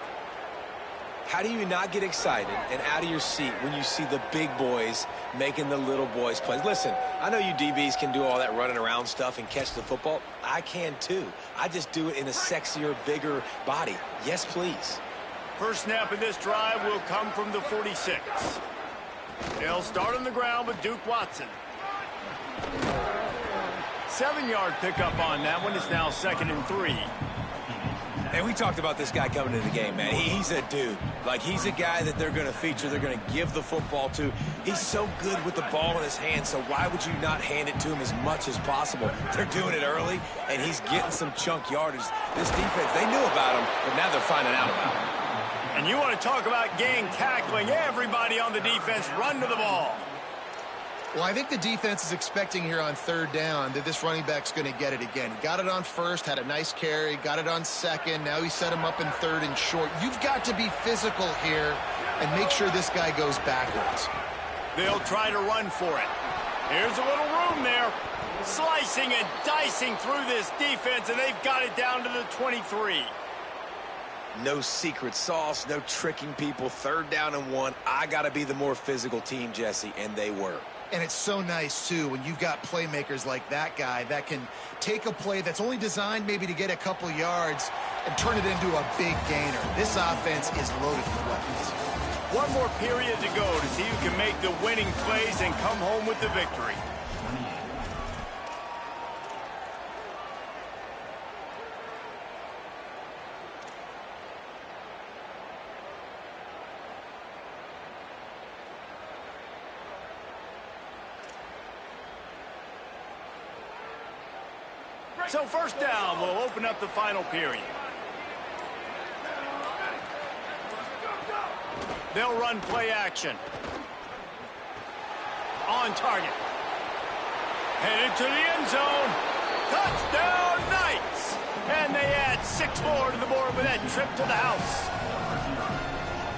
How do you not get excited and out of your seat when you see the big boys making the little boys plays? Listen, I know you DBs can do all that running around stuff and catch the football. I can too. I just do it in a sexier, bigger body. Yes, please. First snap of this drive will come from the 46. They'll start on the ground with Duke Watson. 7-yard pickup on that one. It's now 2nd and 3. And we talked about this guy coming into the game, man. He's a dude. Like, he's a guy that they're going to feature, they're going to give the football to. He's so good with the ball in his hand, so why would you not hand it to him as much as possible? They're doing it early, and he's getting some chunk yardage. This defense, they knew about him, but now they're finding out about him. And you want to talk about gang tackling. Everybody on the defense run to the ball. Well, I think the defense is expecting here on third down that this running back's going to get it again. He got it on first, had a nice carry, got it on second. Now he set him up in third and short. You've got to be physical here and make sure this guy goes backwards. They'll try to run for it. Here's a little room there. Slicing and dicing through this defense, and they've got it down to the 23. No secret sauce, no tricking people. Third down and 1. I got to be the more physical team, Jesse, and they were. And it's so nice, too, when you've got playmakers like that guy that can take a play that's only designed maybe to get a couple yards and turn it into a big gainer. This offense is loaded with weapons. One more period to go to see who can make the winning plays and come home with the victory. So first down will open up the final period. They'll run play action. On target. Headed to the end zone. Touchdown Knights! And they add 6 more to the board with that trip to the house.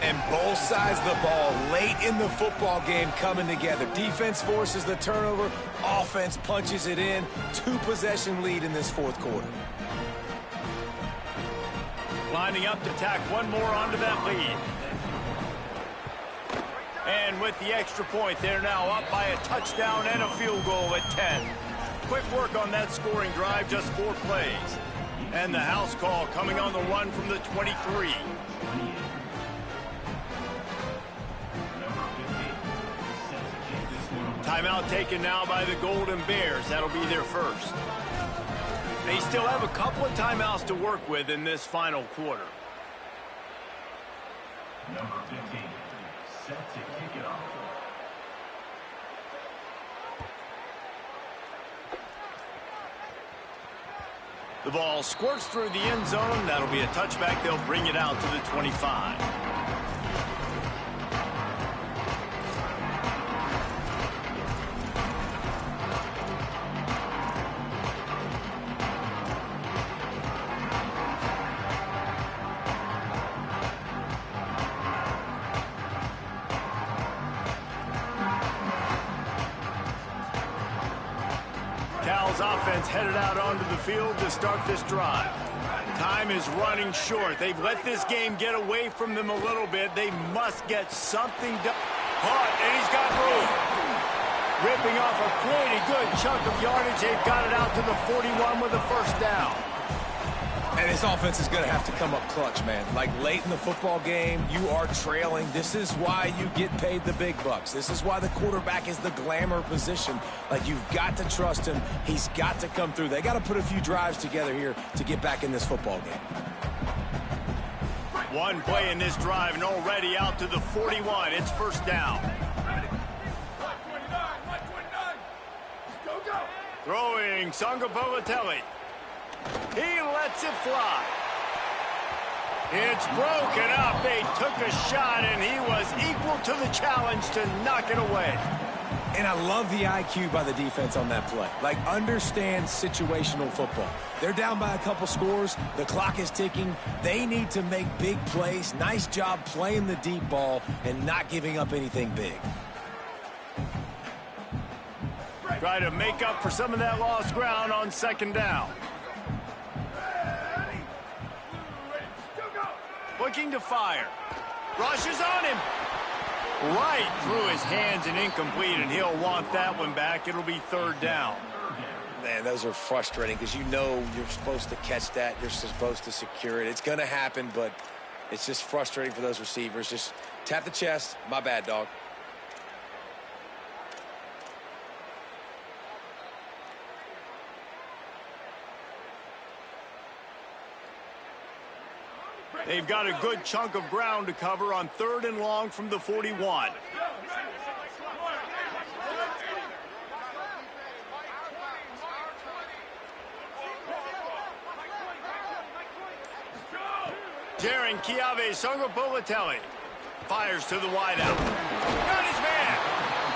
And both sides of the ball late in the football game coming together. Defense forces the turnover. Offense punches it in. 2-possession lead in this fourth quarter. Lining up to tack one more onto that lead. And with the extra point, they're now up by a touchdown and a field goal at 10. Quick work on that scoring drive, just 4 plays. And the house call coming on the run from the 23. Timeout taken now by the Golden Bears. That'll be their first. They still have a couple of timeouts to work with in this final quarter. Number 15, set to kick it off. The ball squirts through the end zone. That'll be a touchback. They'll bring it out to the 25. Cal's offense headed out onto the field to start this drive. Time is running short. They've let this game get away from them a little bit. They must get something done. Hart, and he's got room. Ripping off a pretty good chunk of yardage. They've got it out to the 41 with a first down. And this offense is going to have to come up clutch, man. Like late in the football game, you are trailing. This is why you get paid the big bucks. This is why the quarterback is the glamour position. Like, you've got to trust him. He's got to come through. They got to put a few drives together here to get back in this football game. One play in this drive and already out to the 41. It's first down. Throwing Sangapolatelli. He lets it fly. It's broken up. They took a shot, and he was equal to the challenge to knock it away. And I love the IQ by the defense on that play. Like, understand situational football. They're down by a couple scores. The clock is ticking. They need to make big plays. Nice job playing the deep ball and not giving up anything big. Try to make up for some of that lost ground on second down. Looking to fire. Rushes on him. Right through his hands and incomplete, and he'll want that one back. It'll be third down. Man, those are frustrating because you know you're supposed to catch that. You're supposed to secure it. It's going to happen, but it's just frustrating for those receivers. Just tap the chest. My bad, dog. They've got a good chunk of ground to cover on third and long from the 41. Jaron Kiave Sangapolatelli fires to the wideout. Got his man.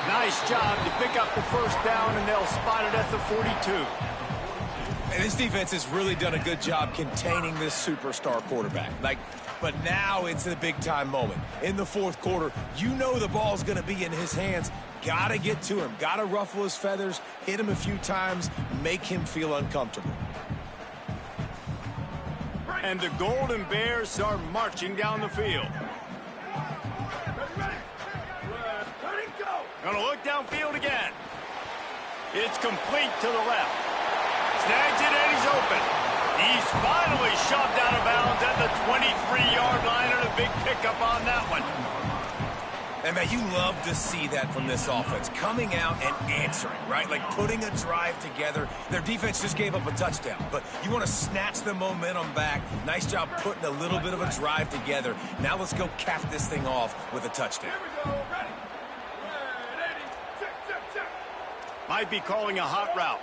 Nice job to pick up the first down, and they'll spot it at the 42. And this defense has really done a good job containing this superstar quarterback. But now it's a big-time moment. In the fourth quarter, you know the ball's going to be in his hands. Got to get to him. Got to ruffle his feathers, hit him a few times, make him feel uncomfortable. And the Golden Bears are marching down the field. Gonna look downfield again. It's complete to the left. Snags it and he's open. He's finally shoved out of bounds at the 23-yard line, and a big pickup on that one. And, man, you love to see that from this offense. Coming out and answering, right? Like putting a drive together. Their defense just gave up a touchdown, but you want to snatch the momentum back. Nice job putting a little bit of a drive together. Now let's go cap this thing off with a touchdown. Might be calling a hot route.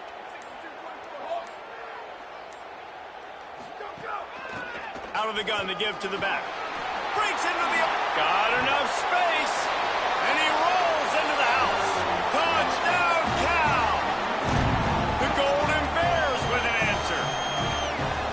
Out of the gun to give to the back. Breaks into the... Got enough space. And he rolls into the house. Touchdown, Cal. The Golden Bears with an answer.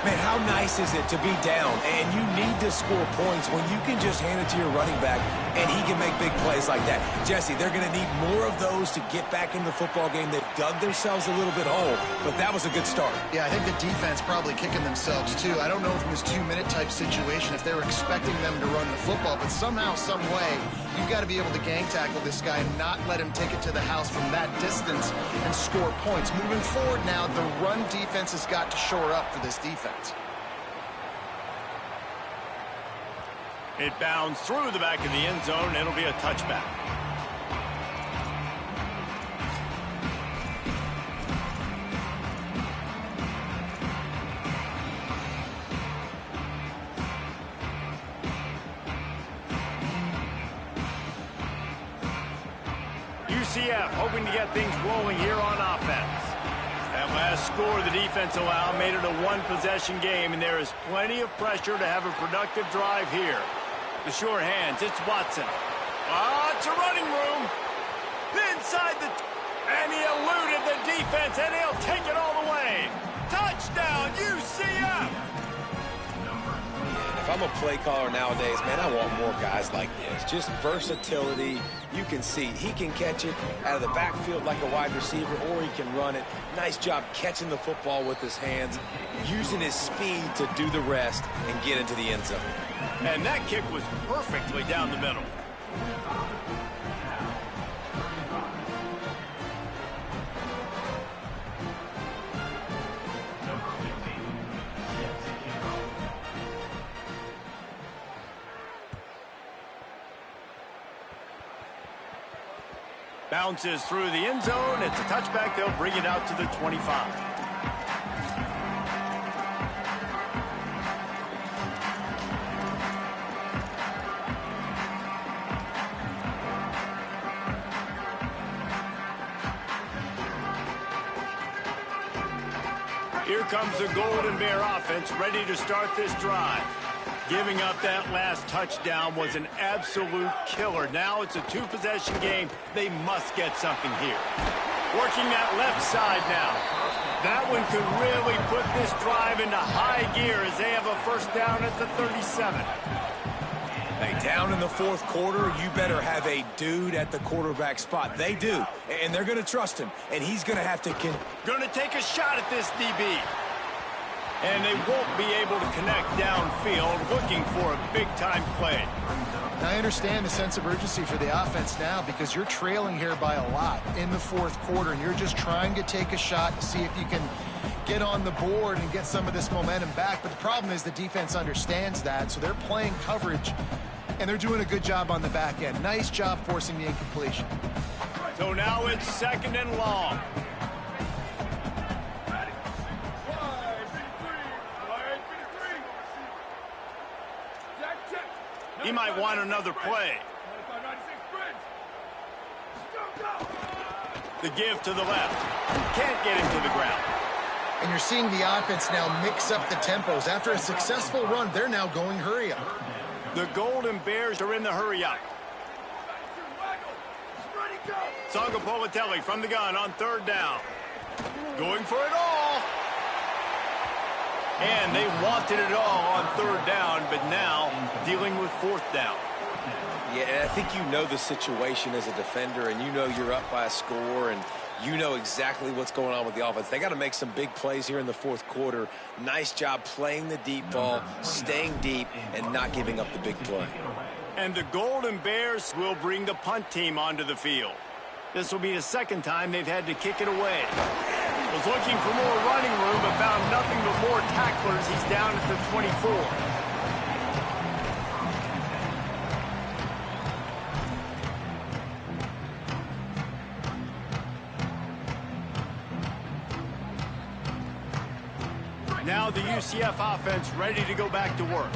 Man, how nice is it to be down and you need to score points when you can just hand it to your running back and he can make big plays like that. Jesse, they're going to need more of those to get back in the football game. They've dug themselves a little bit whole, but that was a good start. Yeah, I think the defense probably kicking themselves too. I don't know if it was 2-minute type situation, if they were expecting them to run the football, but somehow, some way, you've got to be able to gang tackle this guy and not let him take it to the house from that distance and score points. Moving forward now, the run defense has got to shore up for this defense. It bounds through the back of the end zone, and it'll be a touchback. UCF hoping to get things rolling here on offense. That last score the defense allowed made it a one-possession game, and there is plenty of pressure to have a productive drive here. The sure hands, it's Watson. It's a running room. Inside the... And he eluded the defense, and he'll take it all the way. Touchdown, UCF! if I'm a play caller nowadays, man, I want more guys like this. Just versatility. You can see he can catch it out of the backfield like a wide receiver, or he can run it. Nice job catching the football with his hands, using his speed to do the rest and get into the end zone. And that kick was perfectly down the middle. Bounces through the end zone. It's a touchback. They'll bring it out to the 25. Here comes the Golden Bear offense, ready to start this drive. Giving up that last touchdown was an absolute killer. Now it's a two-possession game. They must get something here. Working that left side now. That one could really put this drive into high gear as they have a first down at the 37. Hey, down in the fourth quarter, you better have a dude at the quarterback spot. They do, and they're going to trust him, and he's going to have to... Going to take a shot at this DB. And they won't be able to connect downfield, looking for a big-time play. Now, I understand the sense of urgency for the offense now because you're trailing here by a lot in the fourth quarter, and you're just trying to take a shot to see if you can get on the board and get some of this momentum back. But the problem is the defense understands that, so they're playing coverage, and they're doing a good job on the back end. Nice job forcing the incompletion. So now it's second and long. He might want another play. The give to the left. Can't get him to the ground. And you're seeing the offense now mix up the tempos. After a successful run, they're now going hurry up. The Golden Bears are in the hurry up. Sangapolitelli from the gun on third down. Going for it all. And they wanted it all on third down, but now dealing with fourth down. Yeah, and I think you know the situation as a defender, and you know you're up by a score, and you know exactly what's going on with the offense. They got to make some big plays here in the fourth quarter. Nice job playing the deep ball, staying deep, and not giving up the big play. And the Golden Bears will bring the punt team onto the field. This will be the second time they've had to kick it away. Was looking for more running room, but found nothing but more tacklers. He's down at the 24. Now the UCF offense ready to go back to work.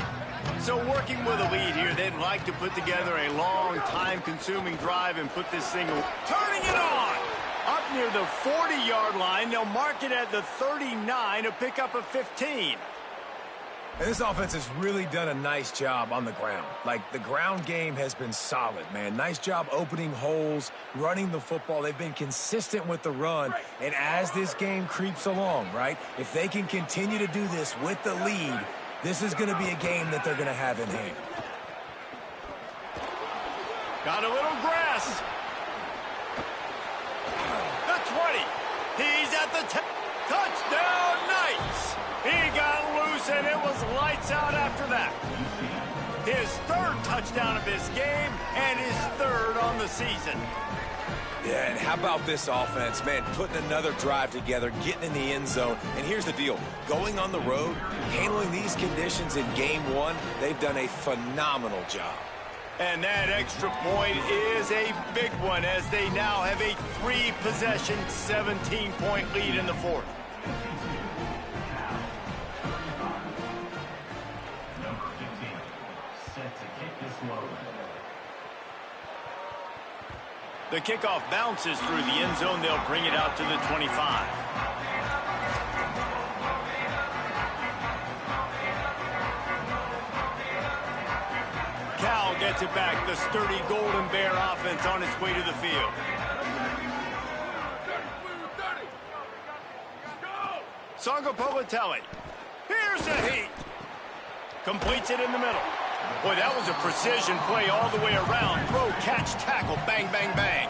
So working with a lead here, they'd like to put together a long, time-consuming drive and put this thing... Turning it on! Up near the 40-yard line, they'll mark it at the 39 to pick up a 15. And this offense has really done a nice job on the ground. Like, the ground game has been solid, man. Nice job opening holes, running the football. They've been consistent with the run. And as this game creeps along, right, if they can continue to do this with the lead, this is going to be a game that they're going to have in hand. Got a little grass. The 20. He's at the 10. Touchdown, Knights. He got loose, and it was lights out after that. His third touchdown of this game and his third on the season. Yeah, and how about this offense, man, putting another drive together, getting in the end zone. And here's the deal. Going on the road, handling these conditions in game one, they've done a phenomenal job. And that extra point is a big one as they now have a three-possession, 17-point lead in the fourth. Number 15, set to kick this low. The kickoff bounces through the end zone. They'll bring it out to the 25. Cal gets it back. The sturdy Golden Bear offense on its way to the field. Sangapolitelli. Here's the heat. Completes it in the middle. Boy, that was a precision play all the way around. Throw, catch, tackle, bang, bang, bang.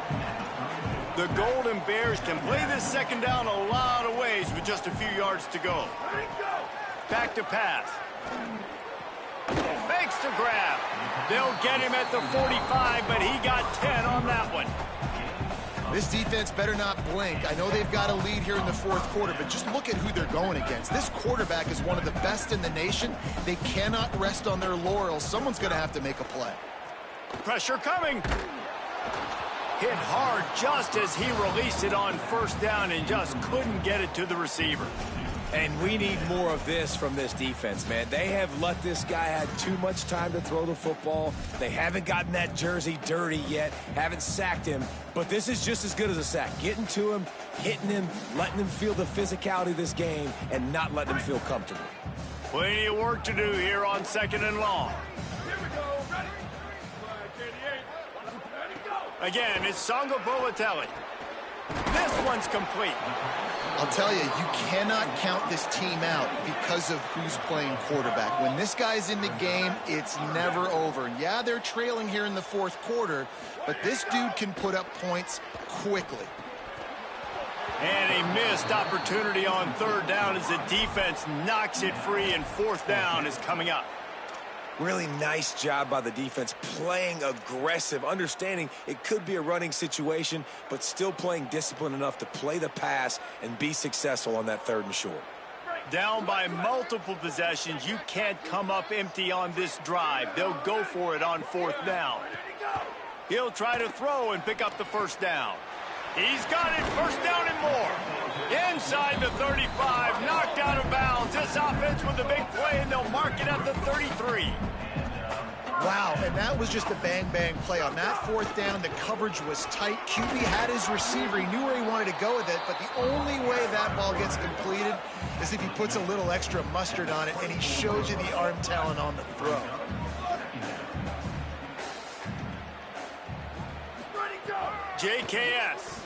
The Golden Bears can play this second down a lot of ways with just a few yards to go. Back to pass. Fakes to grab. They'll get him at the 45, but he got 10 on that one. This defense better not blink. I know they've got a lead here in the fourth quarter, but just look at who they're going against. This quarterback is one of the best in the nation. They cannot rest on their laurels. Someone's going to have to make a play. Pressure coming. Hit hard just as he released it on first down and just couldn't get it to the receiver. And we need more of this from this defense, man. They have let this guy have too much time to throw the football. They haven't gotten that jersey dirty yet, haven't sacked him. But this is just as good as a sack. Getting to him, hitting him, letting him feel the physicality of this game, and not letting him feel comfortable. Plenty of work to do here on second and long. Here we go. Ready? 88. Ready, go. Again, it's Songo Bolatelli. This one's complete. I'll tell you, you cannot count this team out because of who's playing quarterback. When this guy's in the game, it's never over. Yeah, they're trailing here in the fourth quarter, but this dude can put up points quickly. And a missed opportunity on third down as the defense knocks it free, and fourth down is coming up. Really nice job by the defense, playing aggressive, understanding it could be a running situation, but still playing disciplined enough to play the pass and be successful on that third and short. Down by multiple possessions, you can't come up empty on this drive. They'll go for it on fourth down. He'll try to throw and pick up the first down. He's got it, first down and more. Inside the 35, knocked out of bounds. This offense with a big play, and they'll mark it at the 33. Wow, and that was just a bang-bang play. On that fourth down, the coverage was tight. QB had his receiver. He knew where he wanted to go with it, but the only way that ball gets completed is if he puts a little extra mustard on it, and he shows you the arm talent on the throw. JKS.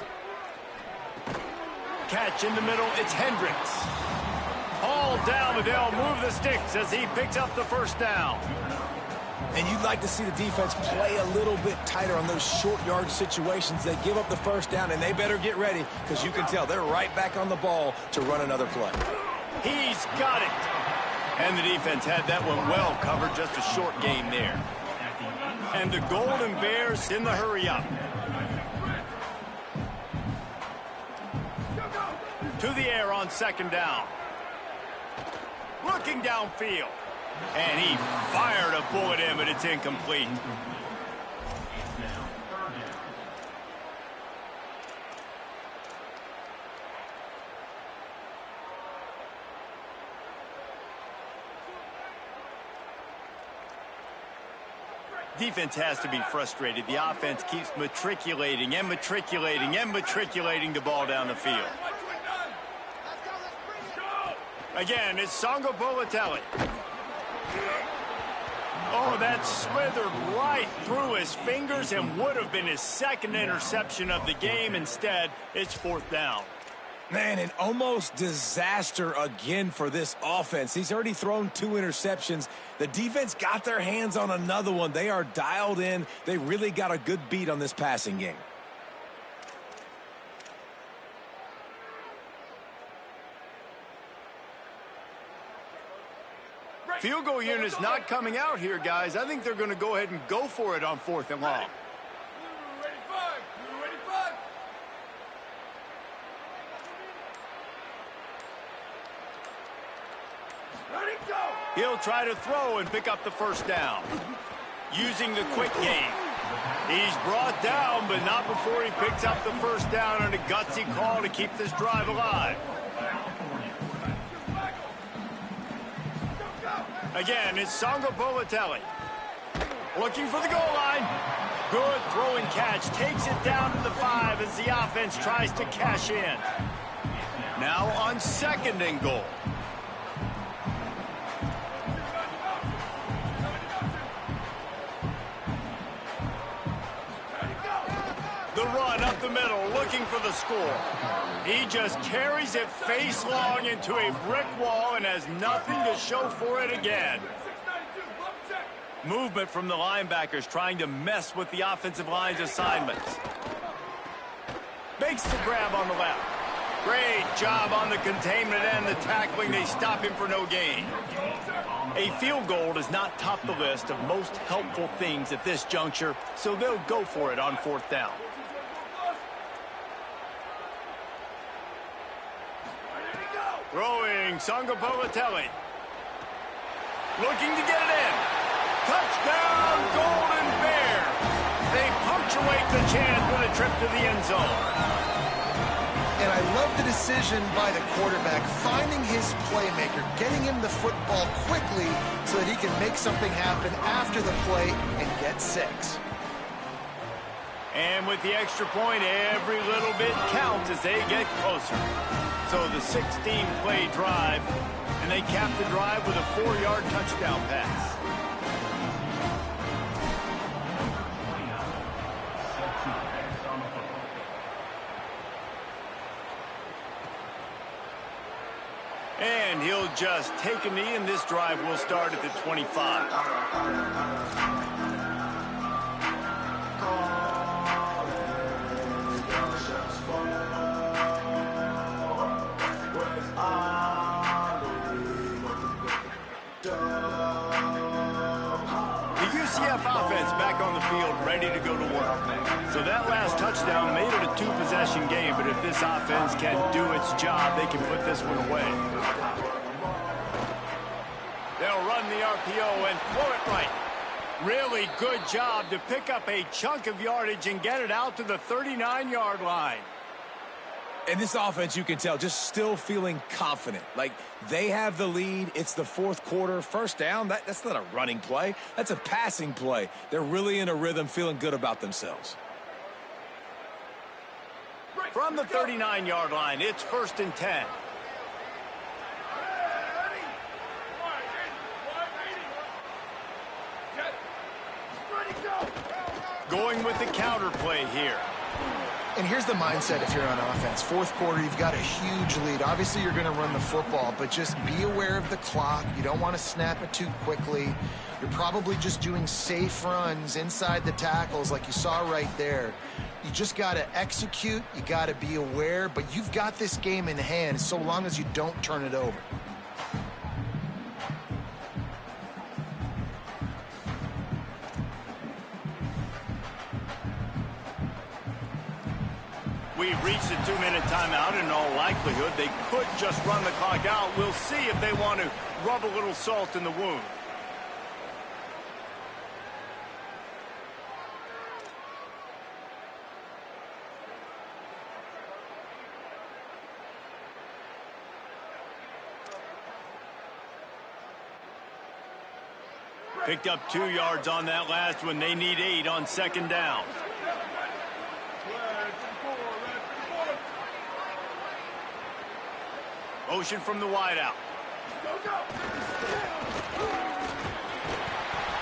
Catch in the middle, it's Hendricks. All down, but they'll move the sticks as he picks up the first down. And you'd like to see the defense play a little bit tighter on those short yard situations. They give up the first down, and they better get ready because you can tell they're right back on the ball to run another play. He's got it. And the defense had that one well covered, just a short gain there. And the Golden Bears in the hurry up. To the air on second down. Looking downfield. And he fired a bullet in, but it's incomplete. Defense has to be frustrated. The offense keeps matriculating and matriculating and matriculating the ball down the field. Again, it's Songo Bolatelli. Oh, that slithered right through his fingers and would have been his second interception of the game. Instead, it's fourth down. Man, an almost disaster again for this offense. He's already thrown 2 interceptions. The defense got their hands on another one. They are dialed in. They really got a good beat on this passing game. Field goal unit's not coming out here, guys. I think they're going to go ahead and go for it on fourth and long. He'll try to throw and pick up the first down. Using the quick game. He's brought down, but not before he picks up the first down on a gutsy call to keep this drive alive. Again, it's Songo Bolatelli. Looking for the goal line. Good throw and catch. Takes it down to the 5 as the offense tries to cash in. Now on second and goal. The run up the middle, looking for the score. He just carries it face long into a brick wall and has nothing to show for it again. Movement from the linebackers trying to mess with the offensive line's assignments. Makes the grab on the left. Great job on the containment and the tackling. They stop him for no gain. A field goal does not top the list of most helpful things at this juncture, so they'll go for it on 4th down. Throwing Sangapolatelli. Looking to get it in. Touchdown, Golden Bears. They punctuate the chance with a trip to the end zone. And I love the decision by the quarterback, finding his playmaker, getting him the football quickly so that he can make something happen after the play and get 6. And with the extra point, every little bit counts as they get closer. So the 16-play drive, and they cap the drive with a 4-yard touchdown pass. And he'll just take a knee, and this drive will start at the 25. The UCF offense back on the field, ready to go to work. So that last touchdown made it a 2-possession game, but if this offense can do its job, they can put this one away. They'll run the RPO and throw it right. Really good job to pick up a chunk of yardage and get it out to the 39-yard line. And this offense, you can tell, just still feeling confident. Like, they have the lead. It's the 4th quarter. 1st down, that's not a running play. That's a passing play. They're really in a rhythm, feeling good about themselves. From the 39-yard line, it's 1st and 10. Going with the counter play here. And here's the mindset if you're on offense. 4th quarter, you've got a huge lead. Obviously, you're going to run the football, but just be aware of the clock. You don't want to snap it too quickly. You're probably just doing safe runs inside the tackles like you saw right there. You just got to execute. You got to be aware, but you've got this game in hand so long as you don't turn it over. We've reached a 2-minute timeout. In all likelihood, they could just run the clock out. We'll see if they want to rub a little salt in the wound. Picked up 2 yards on that last one. They need 8 on 2nd down. Motion from the wideout.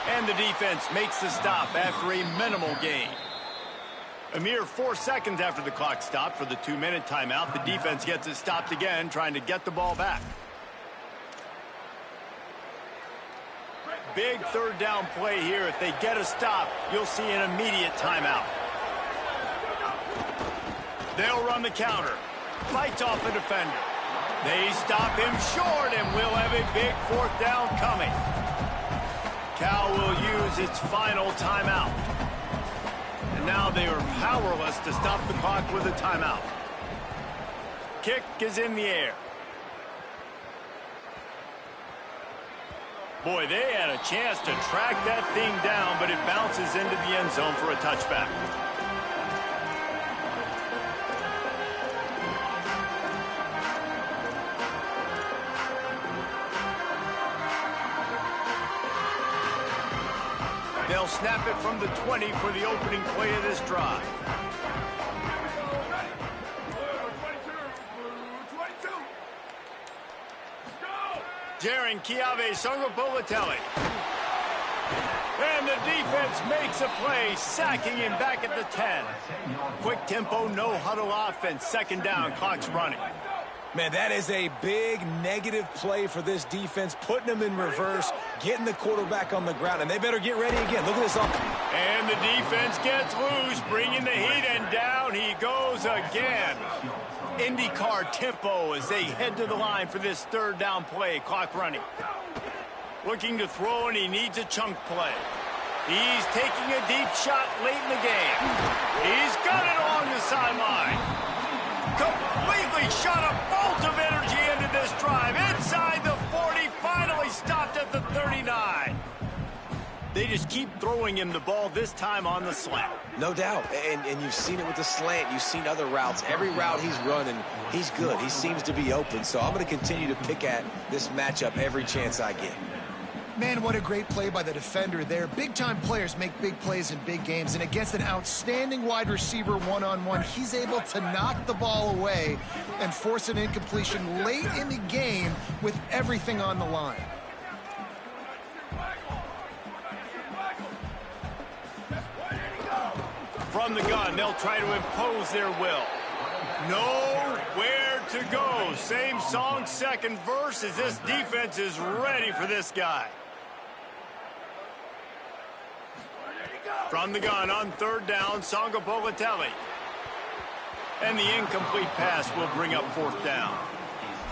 And the defense makes the stop after a minimal gain. A mere 4 seconds after the clock stopped for the 2-minute timeout, the defense gets it stopped again, trying to get the ball back. Big 3rd down play here. If they get a stop, you'll see an immediate timeout. They'll run the counter. Fights off the defender. They stop him short, and we'll have a big 4th down coming. Cal will use its final timeout. And now they are powerless to stop the clock with a timeout. Kick is in the air. Boy, they had a chance to track that thing down, but it bounces into the end zone for a touchback. They'll snap it from the 20 for the opening play of this drive. Jaron Kiave Sangapolatelli. And the defense makes a play, sacking him back at the 10. Quick tempo, no huddle offense. 2nd down, clock's running. Man, that is a big negative play for this defense, putting them in reverse, getting the quarterback on the ground, and they better get ready again. Look at this offense. And the defense gets loose, bringing the heat, and down he goes again. IndyCar tempo as they head to the line for this third down play. Clock running. Looking to throw, and he needs a chunk play. He's taking a deep shot late in the game. He's got it along the sideline. Completely shot a bolt of energy into this drive. Inside the 40, finally stopped at the 39. They just keep throwing him the ball, this time on the slant. No doubt, and you've seen it with the slant. You've seen other routes. Every route he's running, he's good. He seems to be open, so I'm going to continue to pick at this matchup every chance I get. Man, what a great play by the defender there. Big-time players make big plays in big games, and against an outstanding wide receiver one-on-one, he's able to knock the ball away and force an incompletion late in the game with everything on the line. From the gun, they'll try to impose their will. Nowhere to go. Same song, second verse, as this defense is ready for this guy. From the gun on third down, Songa Bolatelli. And the incomplete pass will bring up fourth down.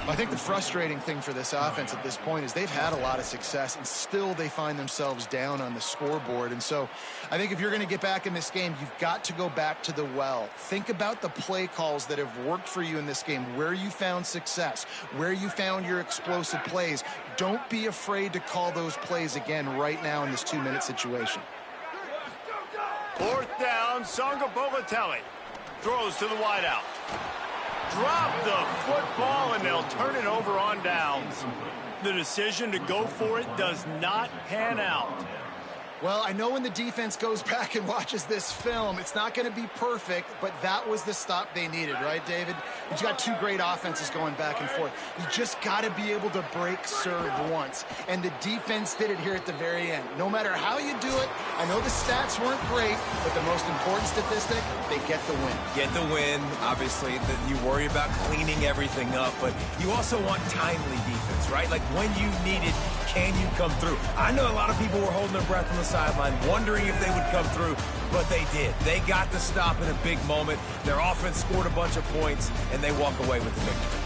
I think the frustrating thing for this offense at this point is they've had a lot of success, and still they find themselves down on the scoreboard. And so I think if you're going to get back in this game, you've got to go back to the well. Think about the play calls that have worked for you in this game, where you found success, where you found your explosive plays. Don't be afraid to call those plays again right now in this 2-minute situation. Fourth down, Songa Bolatelli throws to the wideout. Drop the football, and they'll turn it over on downs. The decision to go for it does not pan out. Well, I know when the defense goes back and watches this film, it's not going to be perfect, but that was the stop they needed, right, David? You've got two great offenses going back and forth. You just got to be able to break serve once, and the defense did it here at the very end. No matter how you do it, I know the stats weren't great, but the most important statistic, they get the win. Get the win. Obviously, you worry about cleaning everything up, but you also want timely defense, right? Like when you need it, can you come through? I know a lot of people were holding their breath on the sideline, wondering if they would come through, but they did. They got the stop in a big moment. Their offense scored a bunch of points, and they walk away with the victory.